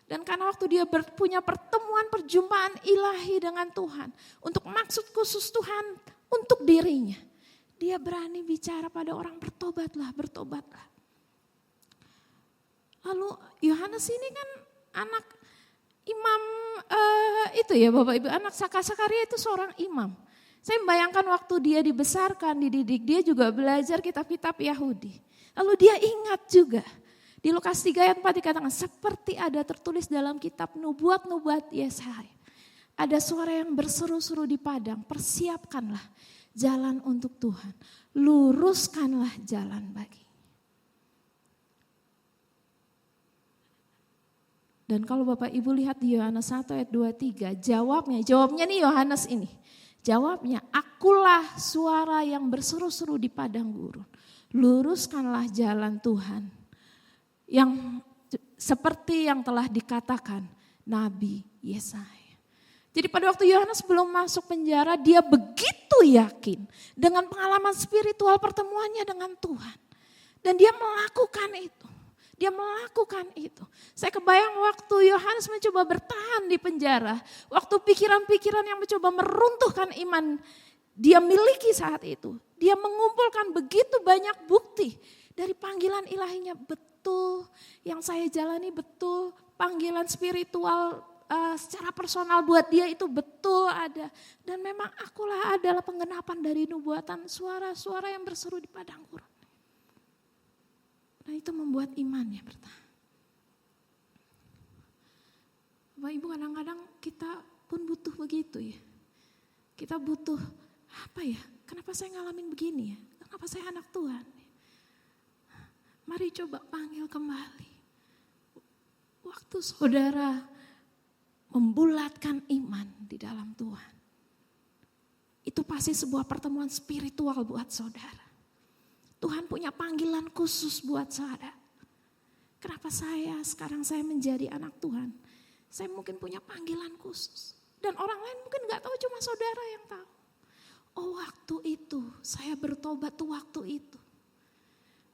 Dan karena waktu dia punya pertemuan perjumpaan ilahi dengan Tuhan untuk maksud khusus Tuhan untuk dirinya, dia berani bicara pada orang, bertobatlah, bertobatlah. Lalu Yohanes ini kan anak imam itu ya Bapak Ibu, anak Sakaria itu seorang imam. Saya membayangkan waktu dia dibesarkan, dididik, dia juga belajar kitab-kitab Yahudi. Lalu dia ingat juga, di Lukas 3 ayat 4 dikatakan, seperti ada tertulis dalam kitab nubuat-nubuat Yesaya. Ada suara yang berseru-seru di padang, persiapkanlah jalan untuk Tuhan, luruskanlah jalan bagi. Dan kalau Bapak Ibu lihat di Yohanes 1 ayat 2-3, jawabnya nih Yohanes ini. Jawabnya, akulah suara yang berseru-seru di padang gurun. Luruskanlah jalan Tuhan. Yang seperti yang telah dikatakan Nabi Yesaya. Jadi pada waktu Yohanes belum masuk penjara, dia begitu yakin dengan pengalaman spiritual pertemuannya dengan Tuhan. Dan dia melakukan itu. Dia melakukan itu. Saya kebayang waktu Yohanes mencoba bertahan di penjara, waktu pikiran-pikiran yang mencoba meruntuhkan iman dia miliki saat itu. Dia mengumpulkan begitu banyak bukti dari panggilan ilahinya, betul yang saya jalani, betul panggilan spiritual secara personal buat dia itu betul ada. Dan memang akulah adalah penggenapan dari nubuatan, suara-suara yang berseru di padang gurun. Nah itu membuat imannya bertahan. Bapak Ibu, kadang-kadang kita pun butuh begitu ya. Kita butuh apa ya, kenapa saya ngalamin begini ya, kenapa saya anak Tuhan. Mari coba panggil kembali. Waktu saudara membulatkan iman di dalam Tuhan. Itu pasti sebuah pertemuan spiritual buat saudara. Tuhan punya panggilan khusus buat saudara. Kenapa sekarang saya menjadi anak Tuhan? Saya mungkin punya panggilan khusus. Dan orang lain mungkin gak tahu, cuma saudara yang tahu. Oh waktu itu, saya bertobat tuh waktu itu.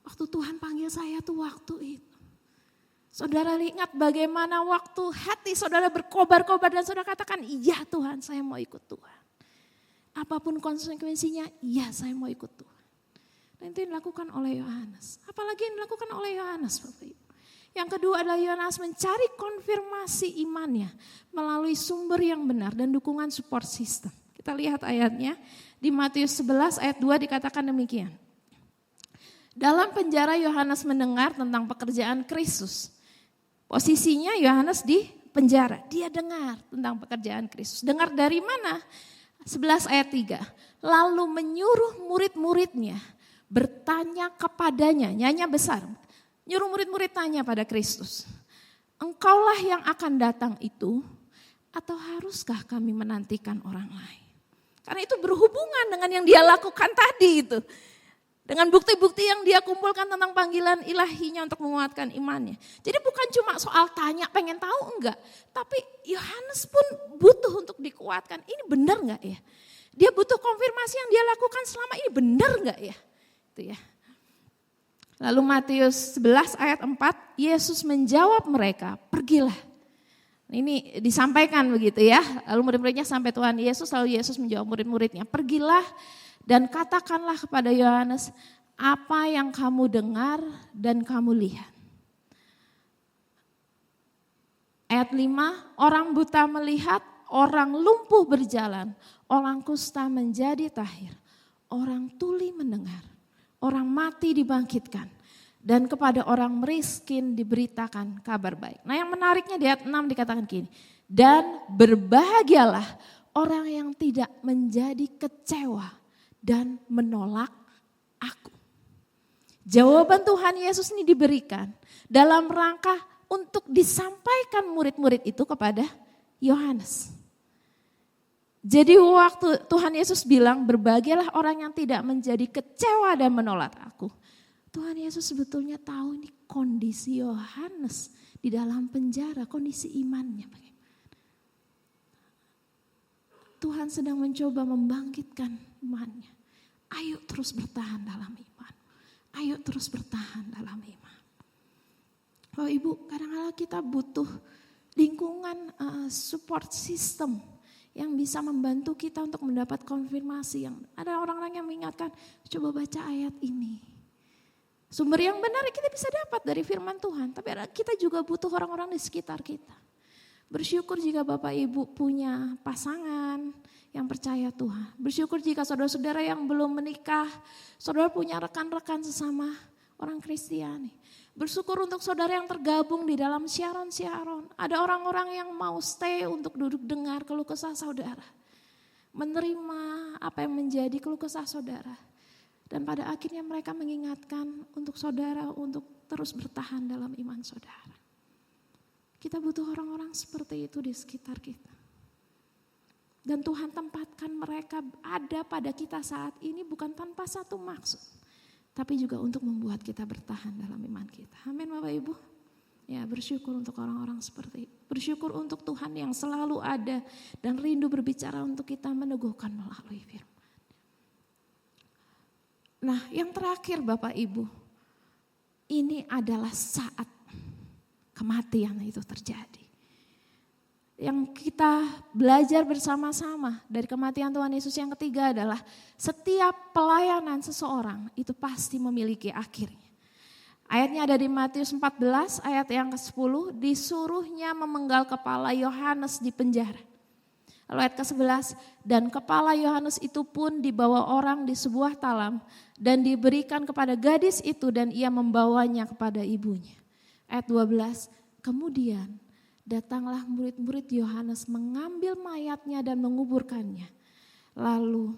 Waktu Tuhan panggil saya tuh waktu itu. Saudara ingat bagaimana waktu hati saudara berkobar-kobar dan saudara katakan, iya Tuhan saya mau ikut Tuhan. Apapun konsekuensinya, iya saya mau ikut Tuhan. Dan itu yang dilakukan oleh Yohanes. Apalagi yang dilakukan oleh Yohanes Bapak Ibu. Yang kedua adalah Yohanes mencari konfirmasi imannya melalui sumber yang benar dan dukungan support system. Kita lihat ayatnya di Matius 11 ayat 2 dikatakan demikian. Dalam penjara Yohanes mendengar tentang pekerjaan Kristus. Posisinya Yohanes di penjara. Dia dengar tentang pekerjaan Kristus. Dengar dari mana? 11 ayat 3. Lalu menyuruh murid-muridnya bertanya kepadanya, nyanyi besar. Nyuruh murid-murid tanya pada Kristus. Engkaulah yang akan datang itu atau haruskah kami menantikan orang lain? Karena itu berhubungan dengan yang dia lakukan tadi itu. Dengan bukti-bukti yang dia kumpulkan tentang panggilan ilahinya untuk menguatkan imannya. Jadi bukan cuma soal tanya pengen tahu enggak. Tapi Yohanes pun butuh untuk dikuatkan. Ini benar enggak ya? Dia butuh konfirmasi yang dia lakukan selama ini benar enggak ya? Itu ya. Lalu Matius 11 ayat 4, Yesus menjawab mereka, pergilah. Ini disampaikan begitu ya. Lalu murid-muridnya sampai Tuhan Yesus, lalu Yesus menjawab murid-muridnya, pergilah dan katakanlah kepada Yohanes apa yang kamu dengar dan kamu lihat. Ayat 5, orang buta melihat, orang lumpuh berjalan, orang kusta menjadi tahir, orang tuli mendengar. Orang mati dibangkitkan dan kepada orang miskin diberitakan kabar baik. Nah yang menariknya di ayat 6 dikatakan gini, dan berbahagialah orang yang tidak menjadi kecewa dan menolak aku. Jawaban Tuhan Yesus ini diberikan dalam rangka untuk disampaikan murid-murid itu kepada Yohanes. Jadi waktu Tuhan Yesus bilang berbahagialah orang yang tidak menjadi kecewa dan menolak aku. Tuhan Yesus sebetulnya tahu nih kondisi Yohanes di dalam penjara, kondisi imannya bagaimana. Tuhan sedang mencoba membangkitkan imannya. Ayo terus bertahan dalam iman. Ayo terus bertahan dalam iman. Oh Ibu, kadang-kadang kita butuh lingkungan support system yang bisa membantu kita untuk mendapat konfirmasi. Yang ada orang-orang yang mengingatkan, coba baca ayat ini. Sumber yang benar kita bisa dapat dari firman Tuhan, tapi kita juga butuh orang-orang di sekitar kita. Bersyukur jika Bapak Ibu punya pasangan yang percaya Tuhan. Bersyukur jika saudara-saudara yang belum menikah, saudara punya rekan-rekan sesama orang Kristiani. Bersyukur untuk saudara yang tergabung di dalam siaran-siaran. Ada orang-orang yang mau stay untuk duduk dengar keluh kesah saudara. Menerima apa yang menjadi keluh kesah saudara. Dan pada akhirnya mereka mengingatkan untuk saudara untuk terus bertahan dalam iman saudara. Kita butuh orang-orang seperti itu di sekitar kita. Dan Tuhan tempatkan mereka ada pada kita saat ini bukan tanpa satu maksud. Tapi juga untuk membuat kita bertahan dalam iman kita. Amin Bapak Ibu. Ya, bersyukur untuk orang-orang seperti itu. Bersyukur untuk Tuhan yang selalu ada dan rindu berbicara untuk kita, meneguhkan melalui firman. Nah, yang terakhir Bapak Ibu, ini adalah saat kematian itu terjadi. Yang kita belajar bersama-sama dari kematian Tuhan Yesus yang ketiga adalah setiap pelayanan seseorang itu pasti memiliki akhirnya. Ayatnya ada di Matius 14 ayat yang ke-10, disuruhnya memenggal kepala Yohanes di penjara. Lalu ayat ke-11, dan kepala Yohanes itu pun dibawa orang di sebuah talam dan diberikan kepada gadis itu dan ia membawanya kepada ibunya. Ayat 12, kemudian datanglah murid-murid Yohanes mengambil mayatnya dan menguburkannya. Lalu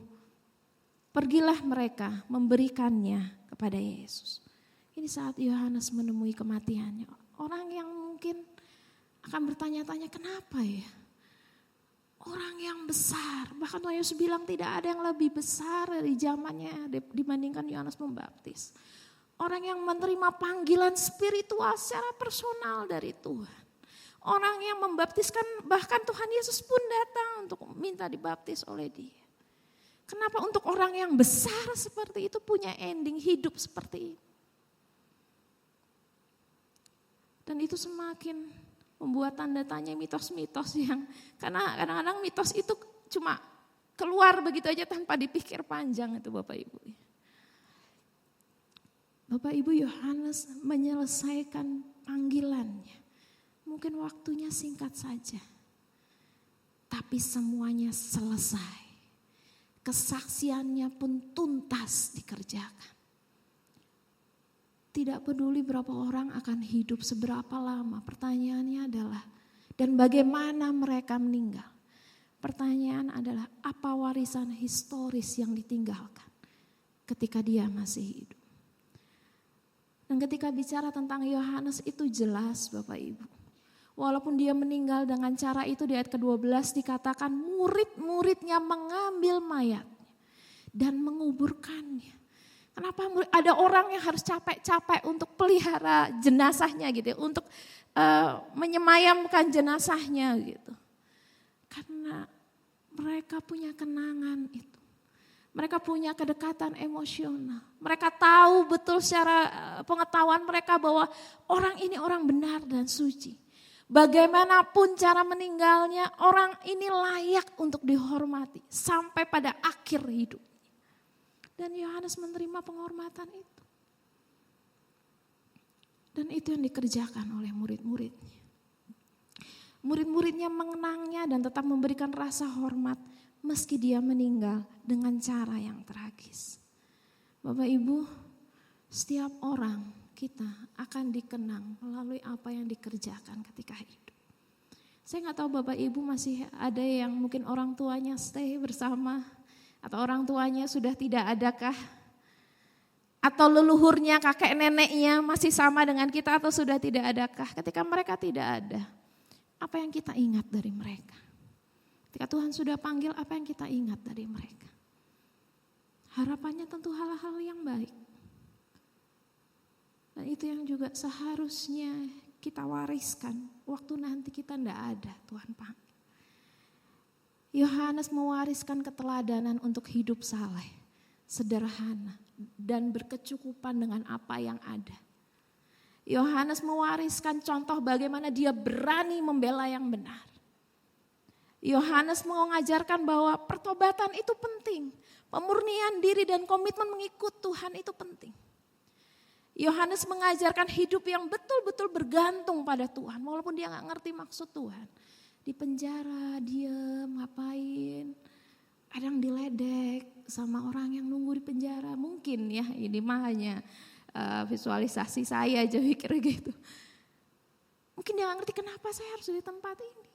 pergilah mereka memberikannya kepada Yesus. Ini saat Yohanes menemui kematiannya. Orang yang mungkin akan bertanya-tanya kenapa ya? Orang yang besar, bahkan Tuhan Yesus bilang tidak ada yang lebih besar dari zamannya dibandingkan Yohanes Pembaptis. Orang yang menerima panggilan spiritual secara personal dari Tuhan. Orang yang membaptiskan, bahkan Tuhan Yesus pun datang untuk minta dibaptis oleh dia. Kenapa untuk orang yang besar seperti itu punya ending hidup seperti itu? Dan itu semakin membuat tanda tanya mitos-mitos yang, karena kadang-kadang mitos itu cuma keluar begitu aja tanpa dipikir panjang itu Bapak Ibu. Bapak Ibu, Yohanes menyelesaikan panggilannya. Mungkin waktunya singkat saja. Tapi semuanya selesai. Kesaksiannya pun tuntas dikerjakan. Tidak peduli berapa orang akan hidup seberapa lama. Pertanyaannya adalah, dan bagaimana mereka meninggal? Pertanyaan adalah, apa warisan historis yang ditinggalkan ketika dia masih hidup? Dan ketika bicara tentang Yohanes itu jelas Bapak Ibu. Walaupun dia meninggal dengan cara itu, di ayat ke-12 dikatakan murid-muridnya mengambil mayatnya dan menguburkannya. Kenapa ada orang yang harus capek-capek untuk pelihara jenazahnya gitu ya, untuk menyemayamkan jenazahnya gitu. Karena mereka punya kenangan itu. Mereka punya kedekatan emosional. Mereka tahu betul secara pengetahuan mereka bahwa orang ini orang benar dan suci. Bagaimanapun cara meninggalnya, orang ini layak untuk dihormati sampai pada akhir hidup. Dan Yohanes menerima penghormatan itu. Dan itu yang dikerjakan oleh murid-muridnya. Murid-muridnya mengenangnya dan tetap memberikan rasa hormat meski dia meninggal dengan cara yang tragis. Bapak Ibu, setiap orang kita akan dikenang melalui apa yang dikerjakan ketika hidup. Saya gak tahu Bapak Ibu masih ada yang mungkin orang tuanya stay bersama, atau orang tuanya sudah tidak adakah? Atau leluhurnya, kakek neneknya masih sama dengan kita atau sudah tidak adakah? Ketika mereka tidak ada, apa yang kita ingat dari mereka? Ketika Tuhan sudah panggil, apa yang kita ingat dari mereka? Harapannya tentu hal-hal yang baik. Dan itu yang juga seharusnya kita wariskan waktu nanti kita tidak ada, Tuhan panggil. Yohanes mewariskan keteladanan untuk hidup saleh, sederhana, dan berkecukupan dengan apa yang ada. Yohanes mewariskan contoh bagaimana dia berani membela yang benar. Yohanes mengajarkan bahwa pertobatan itu penting. Pemurnian diri dan komitmen mengikut Tuhan itu penting. Yohanes mengajarkan hidup yang betul-betul bergantung pada Tuhan. Walaupun dia gak ngerti maksud Tuhan. Di penjara, diam, ngapain. Kadang diledek sama orang yang nunggu di penjara. Mungkin ya, ini mah hanya visualisasi saya aja pikir gitu. Mungkin dia gak ngerti kenapa saya harus di tempat ini.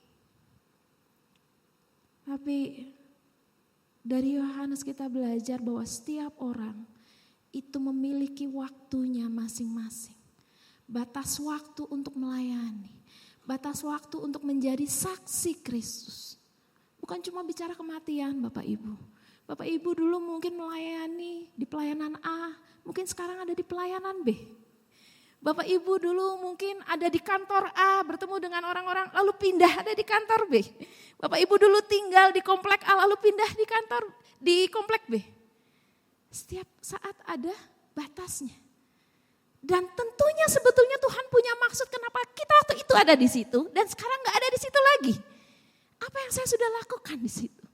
Tapi dari Yohanes kita belajar bahwa setiap orang itu memiliki waktunya masing-masing. Batas waktu untuk melayani. Batas waktu untuk menjadi saksi Kristus. Bukan cuma bicara kematian Bapak Ibu. Bapak Ibu dulu mungkin melayani di pelayanan A. Mungkin sekarang ada di pelayanan B. Bapak Ibu dulu mungkin ada di kantor A bertemu dengan orang-orang lalu pindah ada di kantor B. Bapak Ibu dulu tinggal di komplek A lalu pindah di komplek B. Setiap saat ada batasnya. Dan tentunya sebetulnya Tuhan punya maksud kenapa kita waktu itu ada di situ dan sekarang gak ada di situ lagi. Apa yang saya sudah lakukan di situ?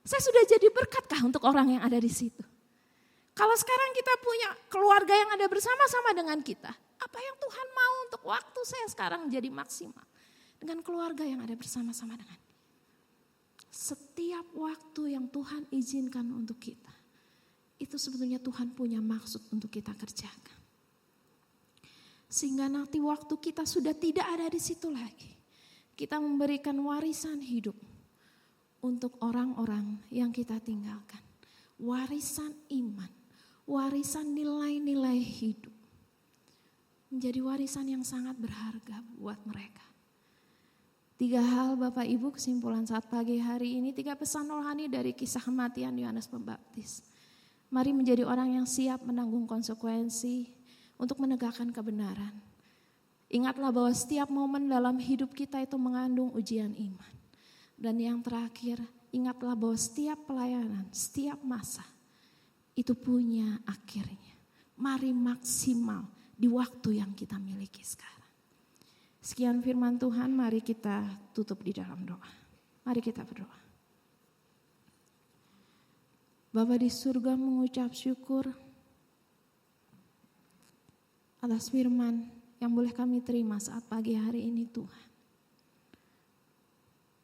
Saya sudah jadi berkatkah untuk orang yang ada di situ? Kalau sekarang kita punya keluarga yang ada bersama-sama dengan kita, apa yang Tuhan mau untuk waktu saya sekarang jadi maksimal dengan keluarga yang ada bersama-sama dengan kita. Setiap waktu yang Tuhan izinkan untuk kita, itu sebetulnya Tuhan punya maksud untuk kita kerjakan. Sehingga nanti waktu kita sudah tidak ada di situ lagi, kita memberikan warisan hidup untuk orang-orang yang kita tinggalkan. Warisan iman, warisan nilai-nilai hidup. Menjadi warisan yang sangat berharga buat mereka. 3 hal Bapak Ibu kesimpulan saat pagi hari ini, 3 pesan rohani dari kisah kematian Yohanes Pembaptis. Mari menjadi orang yang siap menanggung konsekuensi untuk menegakkan kebenaran. Ingatlah bahwa setiap momen dalam hidup kita itu mengandung ujian iman. Dan yang terakhir, ingatlah bahwa setiap pelayanan, setiap masa itu punya akhirnya. Mari maksimal di waktu yang kita miliki sekarang. Sekian firman Tuhan, mari kita tutup di dalam doa. Mari kita berdoa. Bapa di surga mengucap syukur atas firman yang boleh kami terima saat pagi hari ini Tuhan.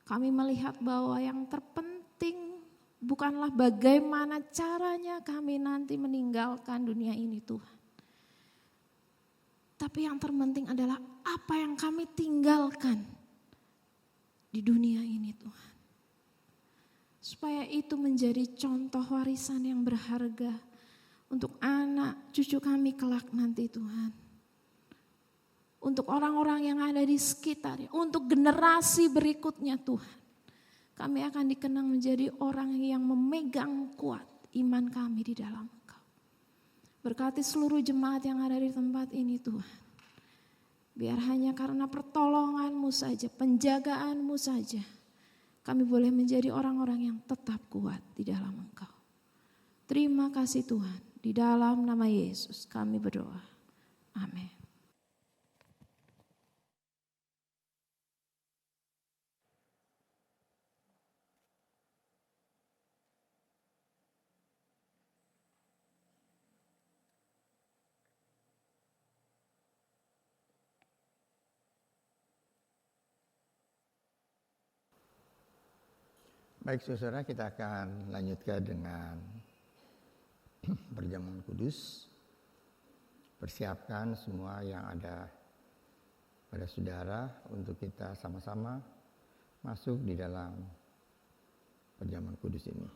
Kami melihat bahwa yang terpenting bukanlah bagaimana caranya kami nanti meninggalkan dunia ini Tuhan. Tapi yang terpenting adalah apa yang kami tinggalkan di dunia ini Tuhan. Supaya itu menjadi contoh warisan yang berharga untuk anak cucu kami kelak nanti Tuhan. Untuk orang-orang yang ada di sekitarnya, untuk generasi berikutnya Tuhan. Kami akan dikenang menjadi orang yang memegang kuat iman kami di dalam Engkau. Berkati seluruh jemaat yang ada di tempat ini Tuhan. Biar hanya karena pertolongan-Mu saja, penjagaan-Mu saja, kami boleh menjadi orang-orang yang tetap kuat di dalam Engkau. Terima kasih Tuhan, di dalam nama Yesus kami berdoa. Amin. Baik saudara, kita akan lanjutkan dengan perjamuan kudus. Persiapkan semua yang ada pada saudara untuk kita sama-sama masuk di dalam perjamuan kudus ini.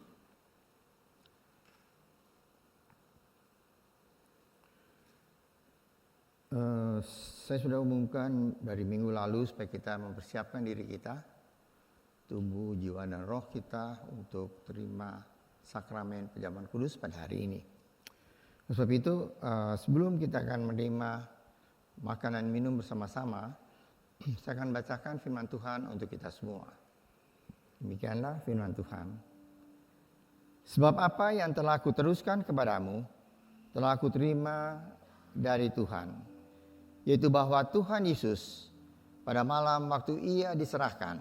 Saya sudah umumkan dari minggu lalu supaya kita mempersiapkan diri kita, tubuh, jiwa, dan roh kita untuk terima sakramen perjamuan kudus pada hari ini. Sebab itu sebelum kita akan menerima makan dan minum bersama-sama, saya akan bacakan firman Tuhan untuk kita semua. Demikianlah firman Tuhan. Sebab apa yang telah aku teruskan kepadamu, telah aku terima dari Tuhan, yaitu bahwa Tuhan Yesus pada malam waktu ia diserahkan,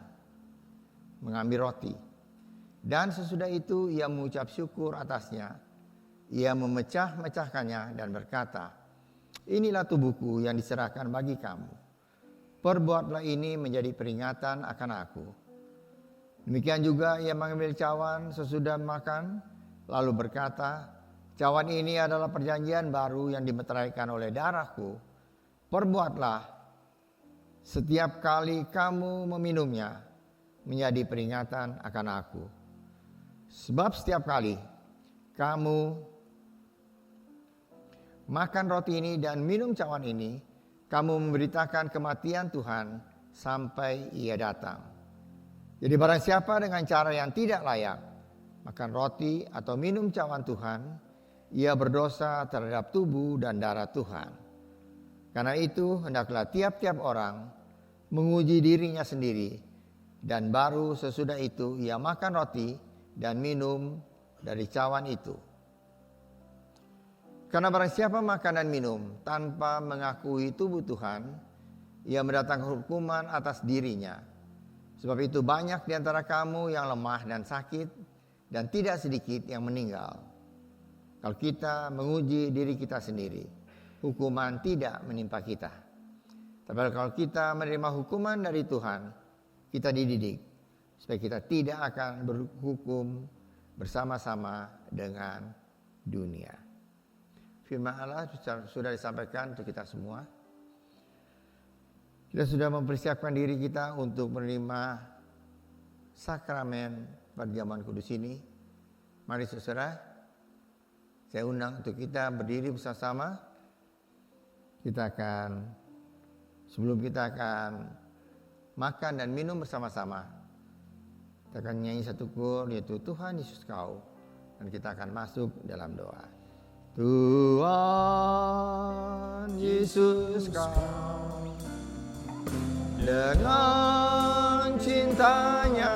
mengambil roti, dan sesudah itu ia mengucap syukur atasnya, ia memecah-mecahkannya dan berkata, inilah tubuhku yang diserahkan bagi kamu. Perbuatlah ini menjadi peringatan akan aku. Demikian juga ia mengambil cawan sesudah makan, lalu berkata, cawan ini adalah perjanjian baru yang dimeteraikan oleh darahku. Perbuatlah setiap kali kamu meminumnya menjadi peringatan akan aku. Sebab setiap kali kamu makan roti ini dan minum cawan ini, kamu memberitakan kematian Tuhan sampai ia datang. Jadi barang siapa dengan cara yang tidak layak makan roti atau minum cawan Tuhan, ia berdosa terhadap tubuh dan darah Tuhan. Karena itu hendaklah tiap-tiap orang menguji dirinya sendiri, dan baru sesudah itu ia makan roti dan minum dari cawan itu. Karena barang siapa makan dan minum tanpa mengakui tubuh Tuhan, ia mendatangkan hukuman atas dirinya. Sebab itu banyak di antara kamu yang lemah dan sakit, dan tidak sedikit yang meninggal. Kalau kita menguji diri kita sendiri, hukuman tidak menimpa kita. Tapi kalau kita menerima hukuman dari Tuhan, kita dididik supaya kita tidak akan berhukum bersama-sama dengan dunia. Firman Allah sudah disampaikan untuk kita semua. Kita sudah mempersiapkan diri kita untuk menerima sakramen perjamuan kudus ini. Mari saudara, saya undang untuk kita berdiri bersama-sama. Sebelum kita akan makan dan minum bersama-sama, kita akan nyanyi satu kur, yaitu Tuhan Yesus Kau, dan kita akan masuk dalam doa. Tuhan Yesus Kau, dengan cintanya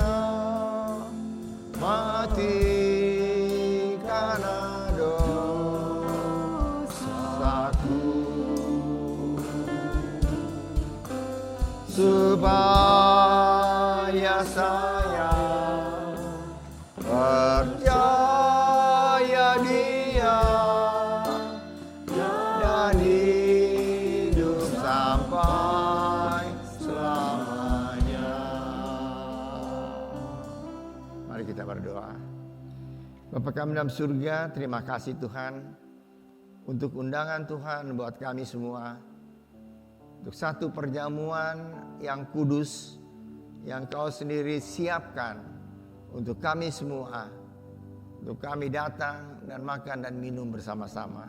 mati karena dosaku, supaya saya percaya Dia dan hidup sampai selamanya. Mari kita berdoa. Bapa kami dalam surga, terima kasih Tuhan untuk undangan Tuhan buat kami semua, untuk satu perjamuan yang kudus yang Kau sendiri siapkan untuk kami semua, untuk kami datang dan makan dan minum bersama-sama.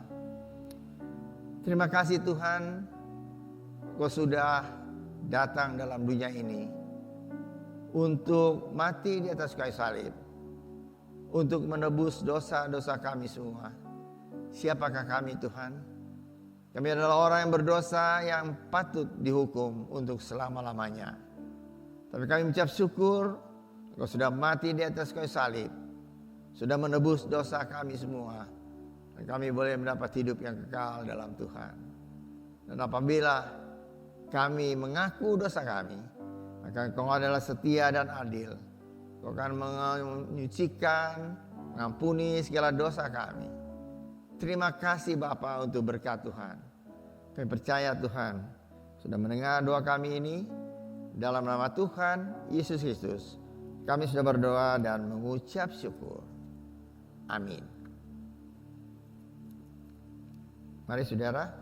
Terima kasih Tuhan, Kau sudah datang dalam dunia ini untuk mati di atas kayu salib, untuk menebus dosa-dosa kami semua. Siapakah kami Tuhan? Kami adalah orang yang berdosa yang patut dihukum untuk selama-lamanya. Tapi kami mengucap syukur, Kau sudah mati di atas kayu salib, sudah menebus dosa kami semua, dan kami boleh mendapat hidup yang kekal dalam Tuhan. Dan apabila kami mengaku dosa kami, maka Kau adalah setia dan adil. Kau akan menyucikan, mengampuni segala dosa kami. Terima kasih Bapa untuk berkat Tuhan. Kami percaya Tuhan sudah mendengar doa kami ini. Dalam nama Tuhan Yesus Kristus, kami sudah berdoa dan mengucap syukur. Amin. Mari saudara,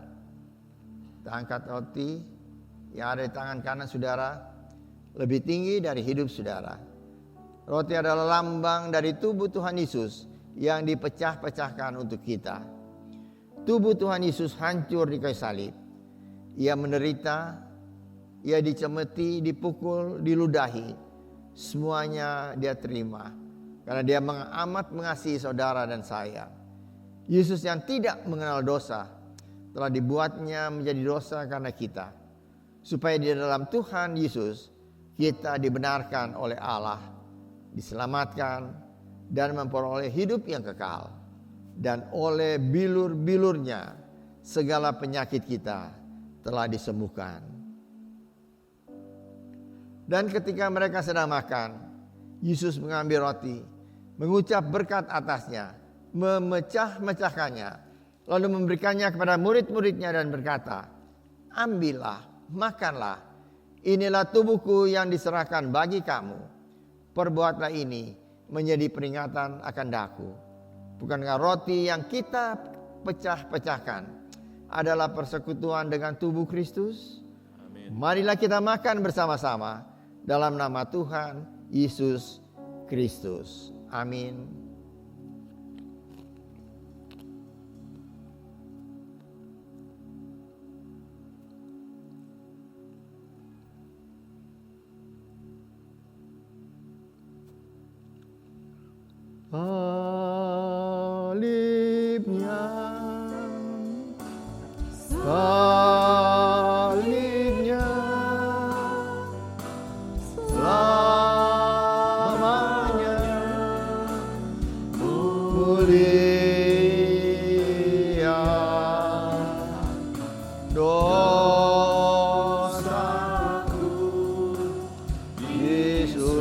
kita angkat roti yang ada di tangan kanan saudara lebih tinggi dari hidup saudara. Roti adalah lambang dari tubuh Tuhan Yesus yang dipecah-pecahkan untuk kita. Tubuh Tuhan Yesus hancur di kayu salib. Ia menderita, ia dicemeti, dipukul, diludahi. Semuanya dia terima karena dia amat mengasihi saudara dan saya. Yesus yang tidak mengenal dosa telah dibuatnya menjadi dosa karena kita, supaya di dalam Tuhan Yesus kita dibenarkan oleh Allah, diselamatkan dan memperoleh hidup yang kekal. Dan oleh bilur-bilurnya segala penyakit kita telah disembuhkan. Dan ketika mereka sedang makan, Yesus mengambil roti, mengucap berkat atasnya, memecah-mecahkannya, lalu memberikannya kepada murid-muridnya dan berkata, "Ambillah, makanlah, inilah tubuhku yang diserahkan bagi kamu. Perbuatlah ini menjadi peringatan akan daku." Bukankah roti yang kita pecah-pecahkan adalah persekutuan dengan tubuh Kristus? Amin. Marilah kita makan bersama-sama dalam nama Tuhan Yesus Kristus. Amin. Salibnya, salibnya, selamanya mulia dosaku disucikan.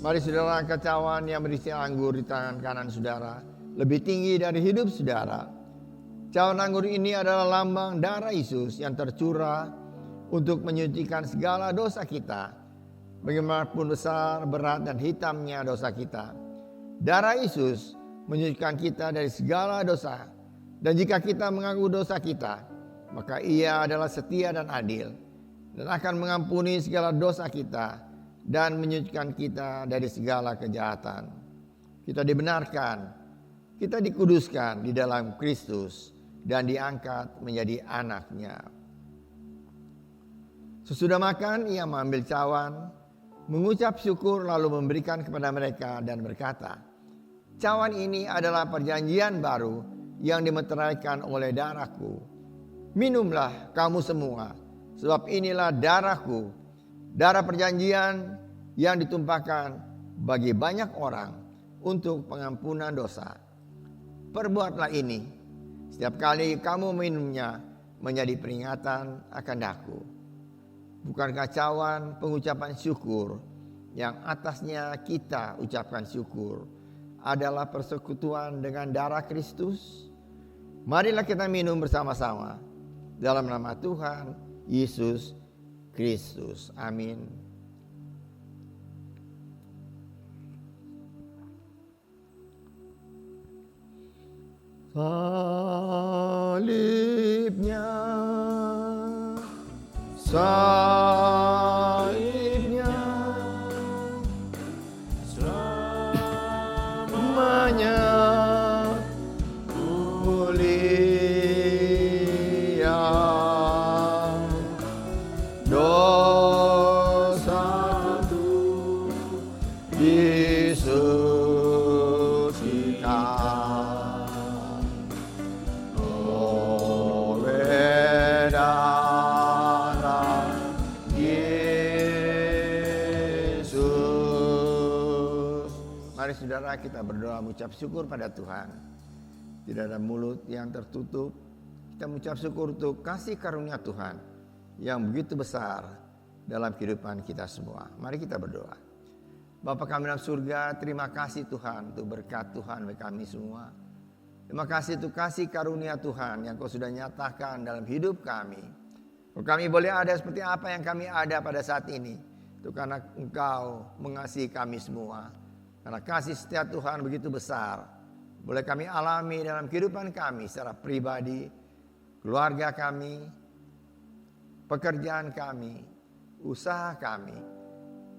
Mari saudara, angkat cawan yang berisi anggur di tangan kanan saudara, lebih tinggi dari hidup saudara. Cawan anggur ini adalah lambang darah Yesus yang tercurah untuk menyucikan segala dosa kita. Bagaimanapun besar, berat, dan hitamnya dosa kita, darah Yesus menyucikan kita dari segala dosa. Dan jika kita mengaku dosa kita, maka Ia adalah setia dan adil dan akan mengampuni segala dosa kita dan menyucikan kita dari segala kejahatan. Kita dibenarkan, kita dikuduskan di dalam Kristus dan diangkat menjadi anak-Nya. Sesudah makan, Ia mengambil cawan, mengucap syukur lalu memberikan kepada mereka dan berkata, "Cawan ini adalah perjanjian baru yang dimeteraikan oleh darahku. Minumlah kamu semua, sebab inilah darahku, darah perjanjian yang ditumpahkan bagi banyak orang untuk pengampunan dosa. Perbuatlah ini setiap kali kamu minumnya menjadi peringatan akan daku." Bukankah cawan pengucapan syukur yang atasnya kita ucapkan syukur adalah persekutuan dengan darah Kristus? Marilah kita minum bersama-sama dalam nama Tuhan Yesus Kristus. Amin. Salibnya, salibnya, selamanya mulia dosaku disucikan oleh darah Yesus. Mari saudara, kita berdoa mengucap syukur pada Tuhan. Tidak ada mulut yang tertutup. Kita mengucap syukur untuk kasih karunia Tuhan yang begitu besar dalam kehidupan kita semua. Mari kita berdoa. Bapa kami dalam surga, terima kasih Tuhan untuk berkat Tuhan bagi kami semua. Terima kasih untuk kasih karunia Tuhan yang Kau sudah nyatakan dalam hidup kami. Kalau kami boleh ada seperti apa yang kami ada pada saat ini, itu karena Engkau mengasihi kami semua. Karena kasih setia Tuhan begitu besar, boleh kami alami dalam kehidupan kami secara pribadi, keluarga kami, pekerjaan kami, usaha kami,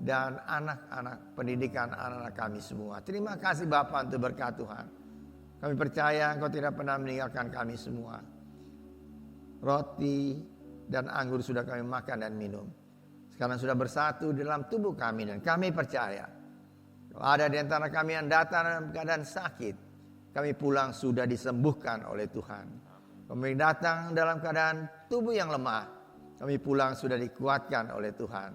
dan anak-anak, pendidikan anak-anak kami semua. Terima kasih Bapa untuk berkat Tuhan. Kami percaya Engkau tidak pernah meninggalkan kami semua. roti dan anggur sudah kami makan dan minum. Sekarang sudah bersatu di dalam tubuh kami dan kami percaya kalau ada di antara kami yang datang dalam keadaan sakit, kami pulang sudah disembuhkan oleh Tuhan. Kami datang dalam keadaan tubuh yang lemah, kami pulang sudah dikuatkan oleh Tuhan.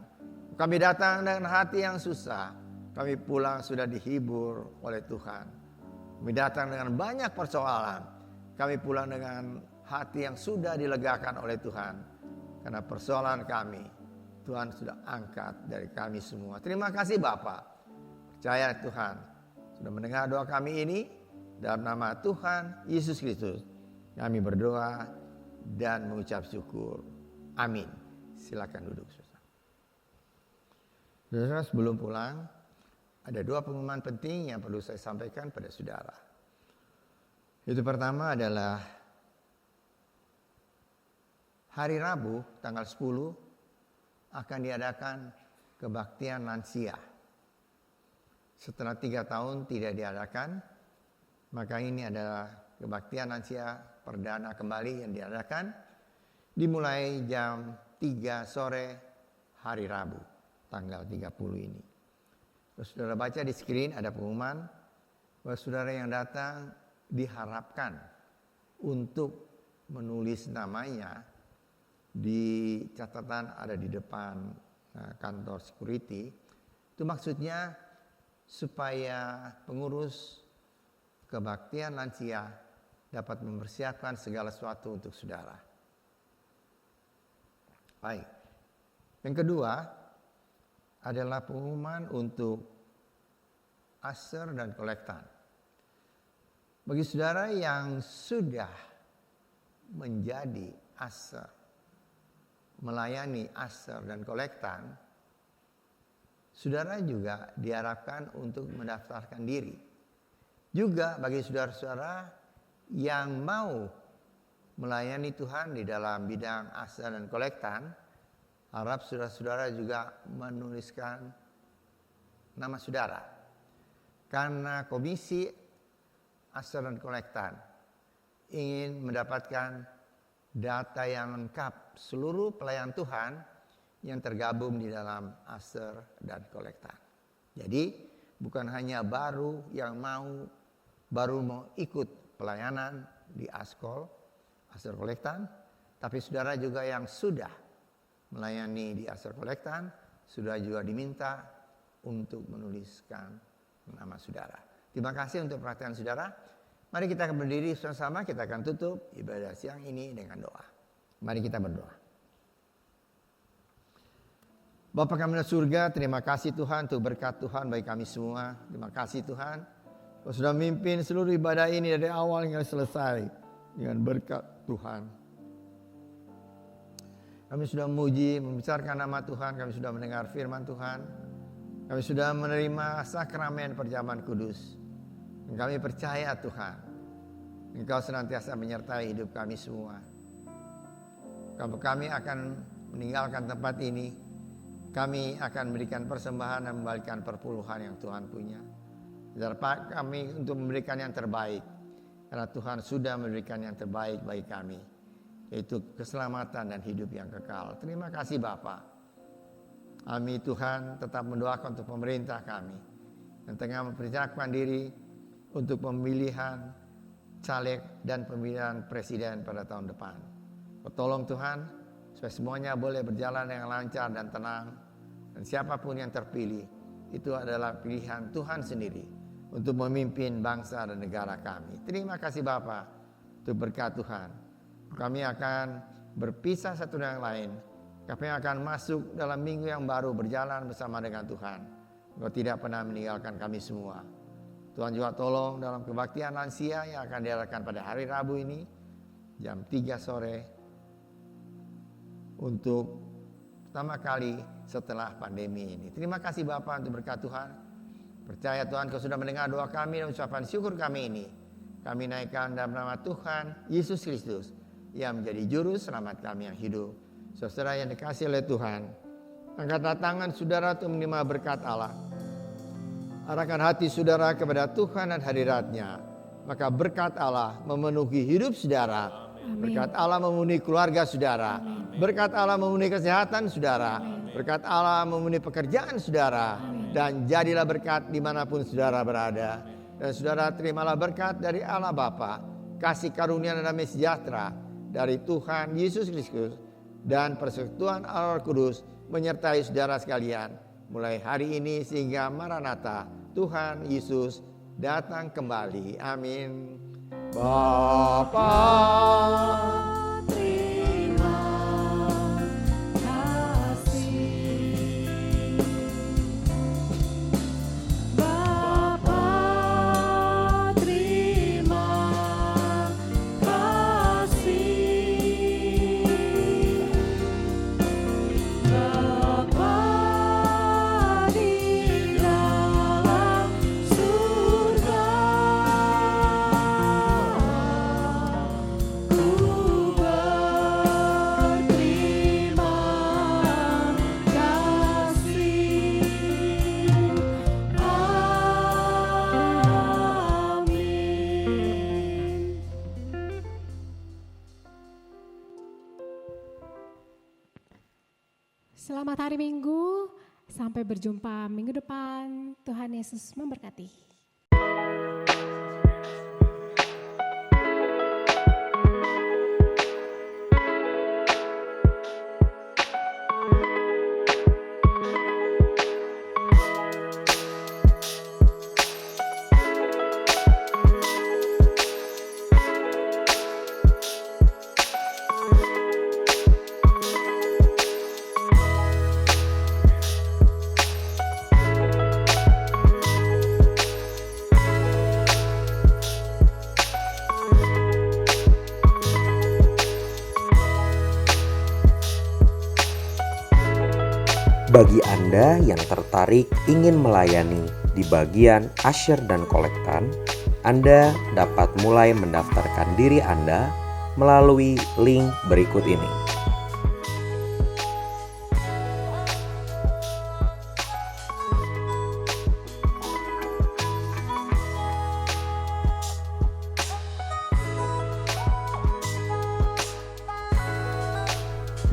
Kami datang dengan hati yang susah, kami pulang sudah dihibur oleh Tuhan. Kami datang dengan banyak persoalan, kami pulang dengan hati yang sudah dilegakan oleh Tuhan. Karena persoalan kami, Tuhan sudah angkat dari kami semua. Terima kasih Bapa. Percaya Tuhan sudah mendengar doa kami ini. Dalam nama Tuhan Yesus Kristus kami berdoa dan mengucap syukur. Amin. Silakan duduk. Saudara, sebelum pulang, ada 2 pengumuman penting yang perlu saya sampaikan pada saudara. Itu pertama adalah hari Rabu tanggal 10 akan diadakan kebaktian lansia. Setelah 3 tahun tidak diadakan, maka ini adalah kebaktian lansia perdana kembali yang diadakan dimulai jam 3 sore hari Rabu tanggal 30 ini. Terus saudara baca di screen ada pengumuman bahwa saudara yang datang diharapkan untuk menulis namanya di catatan ada di depan kantor security. Itu maksudnya supaya pengurus kebaktian lansia dapat mempersiapkan segala sesuatu untuk saudara. Baik. Yang kedua adalah pengumuman untuk aser dan kolektan. Bagi saudara yang sudah menjadi aser, melayani aser dan kolektan, saudara juga diharapkan untuk mendaftarkan diri. Juga bagi saudara-saudara yang mau melayani Tuhan di dalam bidang aser dan kolektan, harap saudara-saudara juga menuliskan nama saudara. Karena komisi aser dan kolektan ingin mendapatkan data yang lengkap seluruh pelayan Tuhan yang tergabung di dalam aser dan kolektan. Jadi bukan hanya baru mau ikut pelayanan di askol, aser kolektan, tapi saudara juga yang sudah melayani di aser kolektan, sudah juga diminta untuk menuliskan nama saudara. Terima kasih untuk perhatian saudara. Mari kita akan berdiri bersama-sama, kita akan tutup ibadah siang ini dengan doa. Mari kita berdoa. Bapa kami di surga, terima kasih Tuhan untuk berkat Tuhan bagi kami semua. Terima kasih Tuhan, Kau sudah memimpin seluruh ibadah ini dari awal hingga selesai dengan berkat Tuhan. Kami sudah memuji, membesarkan nama Tuhan, kami sudah mendengar firman Tuhan. Kami sudah menerima sakramen perjamuan kudus. Dan kami percaya Tuhan, Engkau senantiasa menyertai hidup kami semua. Kalau kami akan meninggalkan tempat ini, kami akan memberikan persembahan dan membalikan perpuluhan yang Tuhan punya. Dapat kami untuk memberikan yang terbaik, karena Tuhan sudah memberikan yang terbaik bagi kami, yaitu keselamatan dan hidup yang kekal. Terima kasih Bapa. Kami Tuhan tetap mendoakan untuk pemerintah kami yang tengah mempersiapkan diri untuk pemilihan caleg dan pemilihan presiden pada tahun depan. Tolong Tuhan supaya semuanya boleh berjalan dengan lancar dan tenang, dan siapapun yang terpilih itu adalah pilihan Tuhan sendiri untuk memimpin bangsa dan negara kami. Terima kasih Bapa untuk berkat Tuhan. Kami akan berpisah satu dengan yang lain. Kami akan masuk dalam minggu yang baru berjalan bersama dengan Tuhan. Engkau tidak pernah meninggalkan kami semua. Tuhan juga tolong dalam kebaktian lansia yang akan diadakan pada hari Rabu ini jam 3 sore untuk pertama kali setelah pandemi ini. Terima kasih Bapa untuk berkat Tuhan. Percaya Tuhan Kau sudah mendengar doa kami dan ucapan syukur kami ini. Kami naikkan dalam nama Tuhan Yesus Kristus yang menjadi juru selamat kami yang hidup. Saudara yang dikasihi oleh Tuhan, angkatlah tangan saudara untuk menerima berkat Allah. Arahkan hati saudara kepada Tuhan dan hadirat-Nya, maka berkat Allah memenuhi hidup saudara Berkat Allah memenuhi keluarga saudara. Berkat Allah memenuhi kesehatan saudara. Berkat Allah memenuhi pekerjaan saudara. Dan jadilah berkat dimanapun saudara berada. Dan saudara terimalah berkat dari Allah Bapa, kasih karunia dan damai sejahtera dari Tuhan Yesus Kristus, dan persekutuan Allah Kudus menyertai saudara sekalian mulai hari ini sehingga Maranatha, Tuhan Yesus datang kembali. Amin. Bapa, Terima kasih. Bapa, terima kasih. Bapa di dalam surga, ku berterima kasih. Amin. Selamat hari Minggu, sampai berjumpa minggu depan. Tuhan Yesus memberkati. Bagi Anda yang tertarik ingin melayani di bagian asyir dan kolektan, Anda dapat mulai mendaftarkan diri Anda melalui link berikut ini.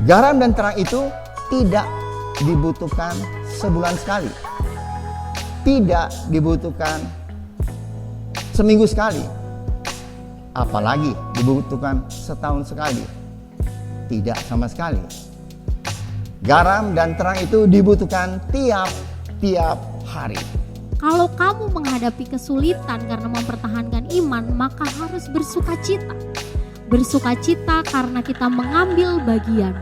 garam dan terang itu tidak dibutuhkan sebulan sekali. Tidak dibutuhkan seminggu sekali. Apalagi dibutuhkan setahun sekali. Tidak sama sekali. Garam dan terang itu dibutuhkan tiap hari. Kalau kamu menghadapi kesulitan karena mempertahankan iman, maka harus bersukacita. Bersukacita karena kita mengambil bagian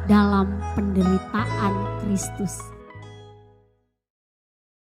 dalam penderitaan Kristus.